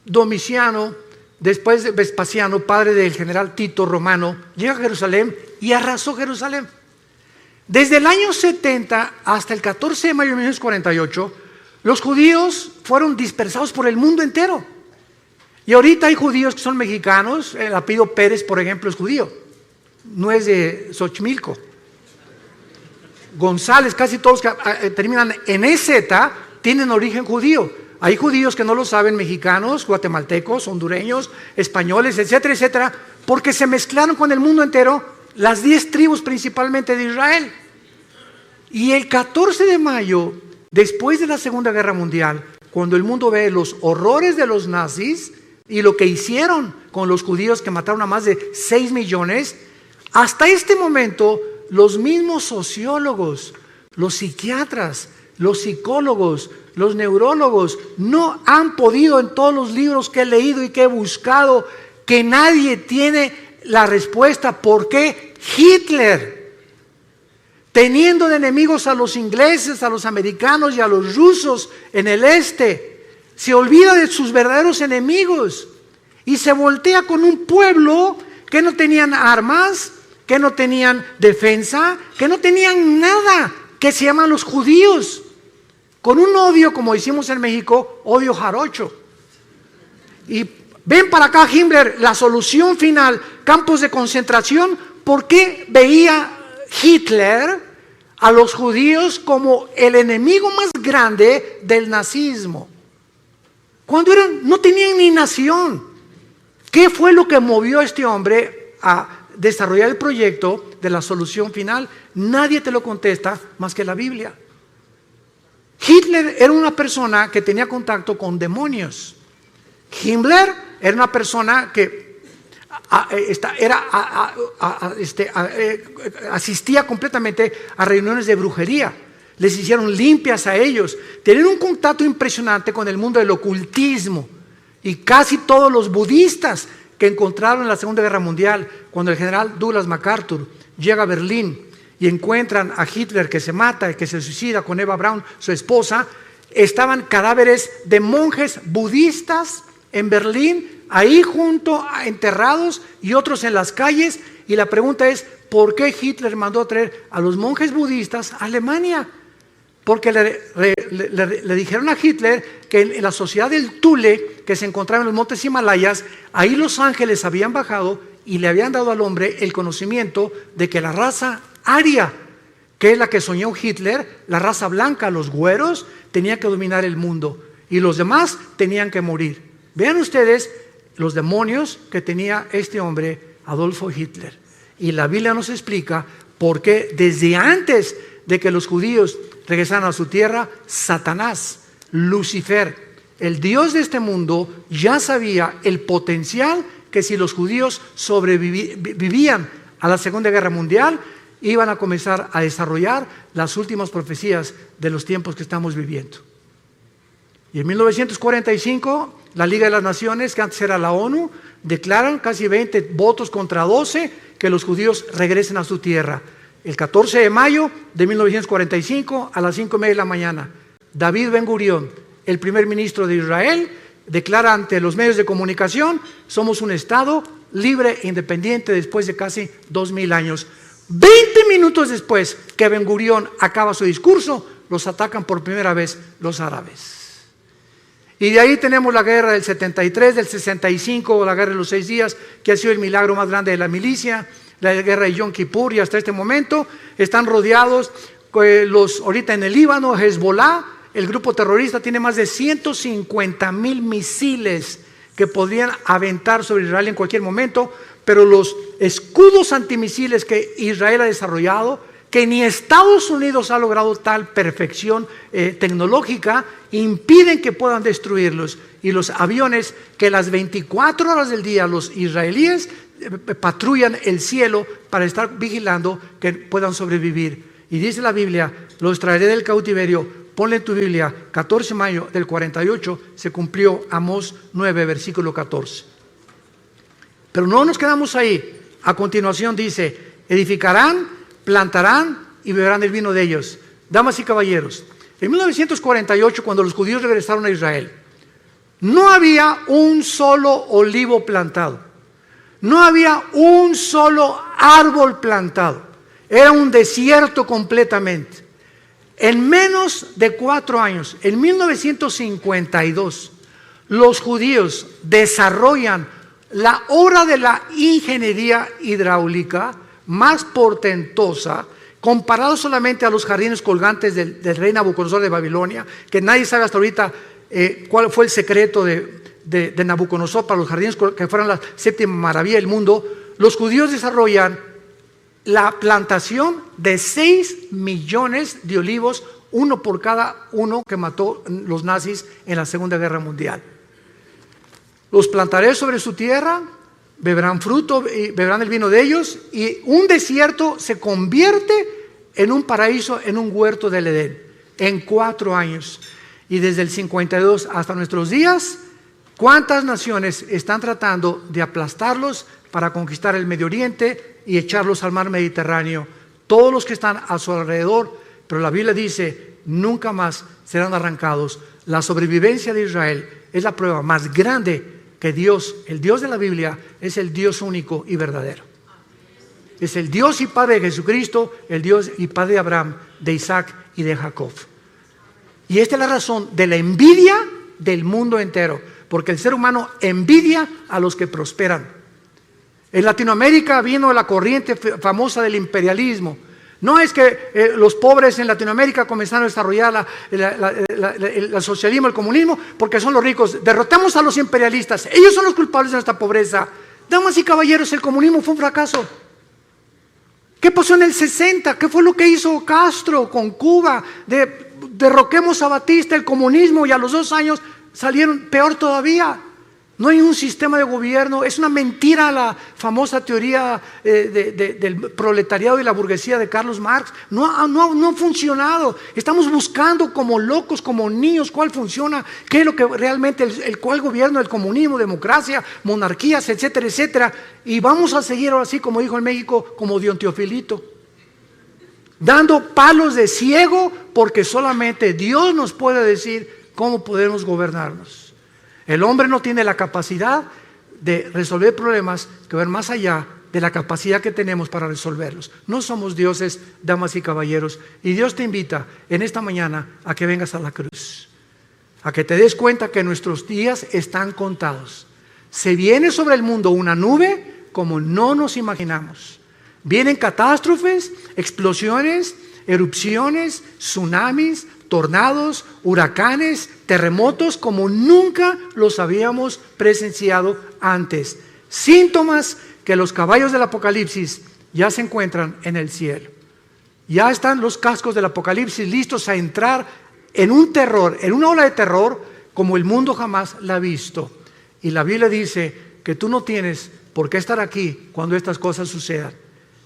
Domiciano, después de Vespasiano, padre del general Tito romano, llega a Jerusalén y arrasó Jerusalén. Desde el año 70 hasta el 14 de mayo de 1948, los judíos fueron dispersados por el mundo entero. Y ahorita hay judíos que son mexicanos, el apellido Pérez, por ejemplo, es judío. no es de Xochimilco. González, casi todos que terminan en EZ tienen origen judío. Hay judíos que no lo saben, mexicanos, guatemaltecos, hondureños, españoles, etcétera, etcétera, porque se mezclaron con el mundo entero, las 10 tribus principalmente de Israel. Y el 14 de mayo, después de la Segunda Guerra Mundial, cuando el mundo ve los horrores de los nazis y lo que hicieron con los judíos que mataron a más de 6 millones, hasta este momento los mismos sociólogos, los psiquiatras, los psicólogos, los neurólogos no han podido, en todos los libros que he leído y que he buscado, que nadie tiene la respuesta. ¿Por qué Hitler, teniendo de enemigos a los ingleses, a los americanos y a los rusos en el este, se olvida de sus verdaderos enemigos y se voltea con un pueblo que no tenían armas, que no tenían defensa, que no tenían nada, que se llaman los judíos, con un odio, como decimos en México, odio jarocho? Y ven para acá, Himmler, la solución final, campos de concentración. ¿Por qué veía Hitler a los judíos como el enemigo más grande del nazismo? Cuando no tenían ni nación. ¿Qué fue lo que movió a este hombre a desarrollar el proyecto de la solución final? Nadie te lo contesta más que la Biblia. Hitler era una persona que tenía contacto con demonios. Himmler era una persona que asistía completamente a reuniones de brujería. Les hicieron limpias a ellos. Tenían un contacto impresionante con el mundo del ocultismo. Y casi todos los budistas que encontraron en la Segunda Guerra Mundial, cuando el general Douglas MacArthur llega a Berlín y encuentran a Hitler que se mata, que se suicida con Eva Braun, su esposa, estaban cadáveres de monjes budistas en Berlín, ahí junto, enterrados, y otros en las calles. Y la pregunta es, ¿por qué Hitler mandó a traer a los monjes budistas a Alemania? Porque le dijeron a Hitler que en la sociedad del Thule, que se encontraba en los montes Himalayas, ahí los ángeles habían bajado y le habían dado al hombre el conocimiento de que la raza aria, que es la que soñó Hitler, la raza blanca, los güeros, tenía que dominar el mundo y los demás tenían que morir. Vean ustedes los demonios que tenía este hombre, Adolfo Hitler. Y la Biblia nos explica por qué desde antes de que los judíos regresaran a su tierra, Satanás, Lucifer, el Dios de este mundo, ya sabía el potencial que si los judíos sobrevivían a la Segunda Guerra Mundial, iban a comenzar a desarrollar las últimas profecías de los tiempos que estamos viviendo. Y en 1945, la Liga de las Naciones, que antes era la ONU, declaran casi 20 votos contra 12 que los judíos regresen a su tierra. El 14 de mayo de 1945, a las 5:30 de la mañana, David Ben Gurión, el primer ministro de Israel, declara ante los medios de comunicación: somos un Estado libre e independiente después de casi 2000 años. 20 minutos después que Ben Gurión acaba su discurso, los atacan por primera vez los árabes. Y de ahí tenemos la guerra del 73, del 65, la guerra de los 6 días, que ha sido el milagro más grande de la milicia, la guerra de Yom Kippur, y hasta este momento están rodeados ahorita en el Líbano, Hezbollah, el grupo terrorista, tiene más de 150,000 misiles que podrían aventar sobre Israel en cualquier momento, pero los escudos antimisiles que Israel ha desarrollado, que ni Estados Unidos ha logrado tal perfección tecnológica, impiden que puedan destruirlos. Y los aviones que las 24 horas del día los israelíes patrullan el cielo para estar vigilando que puedan sobrevivir. Y dice la Biblia: los traeré del cautiverio. Ponle en tu Biblia, 14 de mayo del 48, se cumplió Amós 9, versículo 14. Pero no nos quedamos ahí. A continuación dice: edificarán, plantarán y beberán el vino de ellos. Damas y caballeros, en 1948, cuando los judíos regresaron a Israel, no había un solo olivo plantado, no había un solo árbol plantado, era un desierto completamente. En menos de 4 años, en 1952, los judíos desarrollan la obra de la ingeniería hidráulica más portentosa, comparado solamente a los jardines colgantes del rey Nabucodonosor de Babilonia, que nadie sabe hasta ahorita cuál fue el secreto de Nabucodonosor para los jardines que fueran la séptima maravilla del mundo. Los judíos desarrollan la plantación de 6 millones de olivos, uno por cada uno que mató los nazis en la Segunda Guerra Mundial. Los plantaré sobre su tierra, beberán fruto y beberán el vino de ellos, y un desierto se convierte en un paraíso, en un huerto del Edén, en 4 años. Y desde el 52 hasta nuestros días, ¿cuántas naciones están tratando de aplastarlos para conquistar el Medio Oriente y echarlos al mar Mediterráneo? Todos los que están a su alrededor, pero la Biblia dice, nunca más serán arrancados. La sobrevivencia de Israel es la prueba más grande que Dios, el Dios de la Biblia, es el Dios único y verdadero. Es el Dios y Padre de Jesucristo, el Dios y Padre de Abraham, de Isaac y de Jacob. Y esta es la razón de la envidia del mundo entero, porque el ser humano envidia a los que prosperan. En Latinoamérica vino la corriente famosa del imperialismo. No es que los pobres en Latinoamérica comenzaron a desarrollar el socialismo, el comunismo, porque son los ricos. Derrotamos a los imperialistas. Ellos son los culpables de nuestra pobreza. Damas y caballeros, el comunismo fue un fracaso. ¿Qué pasó en el 60? ¿Qué fue lo que hizo Castro con Cuba? Derroquemos a Batista, el comunismo, y a los 2 años salieron peor todavía. No hay un sistema de gobierno. Es una mentira la famosa teoría del proletariado y la burguesía de Carlos Marx. No ha funcionado. Estamos buscando como locos, como niños, cuál funciona, qué es lo que realmente, cuál gobierno, el comunismo, democracia, monarquías, etcétera, etcétera. Y vamos a seguir ahora así, como dijo en México, como Don Teofilito, dando palos de ciego, porque solamente Dios nos puede decir cómo podemos gobernarnos. El hombre no tiene la capacidad de resolver problemas que van más allá de la capacidad que tenemos para resolverlos. No somos dioses, damas y caballeros, y Dios te invita en esta mañana a que vengas a la cruz, a que te des cuenta que nuestros días están contados. Se viene sobre el mundo una nube como no nos imaginamos. Vienen catástrofes, explosiones, erupciones, tsunamis, tornados, huracanes, terremotos como nunca los habíamos presenciado antes. Síntomas que los caballos del Apocalipsis ya se encuentran en el cielo. Ya están los cascos del Apocalipsis listos a entrar en un terror, en una ola de terror como el mundo jamás la ha visto. Y la Biblia dice que tú no tienes por qué estar aquí cuando estas cosas sucedan.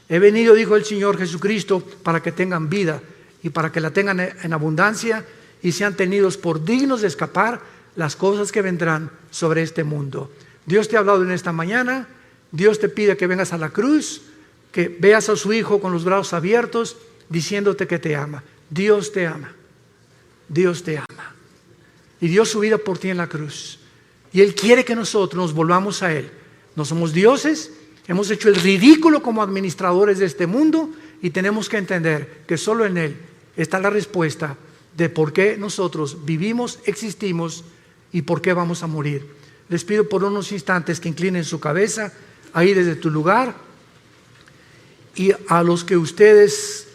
He venido, dijo el Señor Jesucristo, para que tengan vida y para que la tengan en abundancia y sean tenidos por dignos de escapar las cosas que vendrán sobre este mundo. Dios te ha hablado en esta mañana. Dios te pide que vengas a la cruz, que veas a su Hijo con los brazos abiertos, diciéndote que te ama. Dios te ama. Dios te ama. Y dio su vida por ti en la cruz. Y Él quiere que nosotros nos volvamos a Él. No somos dioses, hemos hecho el ridículo como administradores de este mundo y tenemos que entender que solo en Él está la respuesta de por qué nosotros vivimos, existimos y por qué vamos a morir. Les pido por unos instantes que inclinen su cabeza ahí desde tu lugar, y a los que ustedes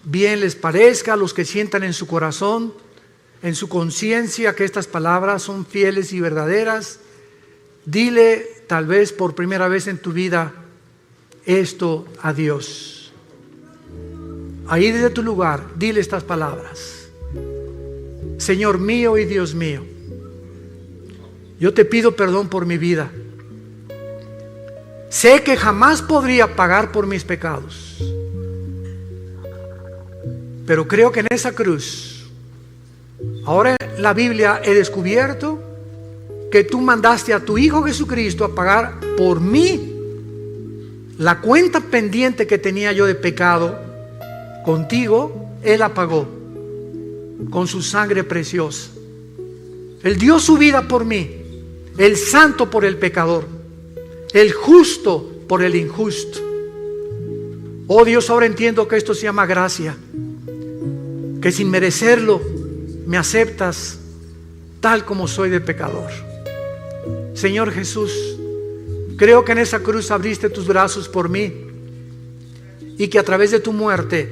bien les parezca, a los que sientan en su corazón, en su conciencia que estas palabras son fieles y verdaderas, dile tal vez por primera vez en tu vida esto a Dios. Ahí desde tu lugar, dile estas palabras: Señor mío y Dios mío, yo te pido perdón por mi vida. Sé que jamás podría pagar por mis pecados, pero creo que en esa cruz, ahora en la Biblia he descubierto que tú mandaste a tu Hijo Jesucristo a pagar por mí la cuenta pendiente que tenía yo de pecado. Contigo Él la pagó con su sangre preciosa. Él dio su vida por mí, el santo por el pecador, el justo por el injusto. Oh Dios, ahora entiendo que esto se llama gracia, que sin merecerlo me aceptas tal como soy de pecador. Señor Jesús, creo que en esa cruz abriste tus brazos por mí y que a través de tu muerte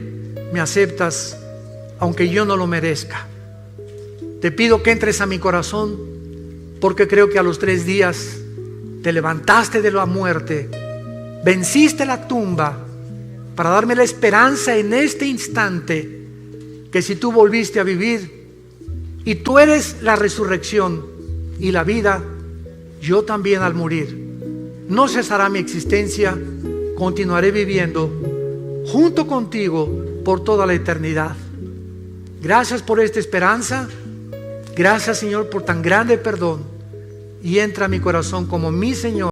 me aceptas aunque yo no lo merezca. Te pido que entres a mi corazón, porque creo que a los 3 días te levantaste de la muerte, venciste la tumba para darme la esperanza en este instante que si tú volviste a vivir y tú eres la resurrección y la vida, yo también al morir no cesará mi existencia, continuaré viviendo junto contigo por toda la eternidad. Gracias por esta esperanza. Gracias, Señor, por tan grande perdón. Y entra a mi corazón como mi Señor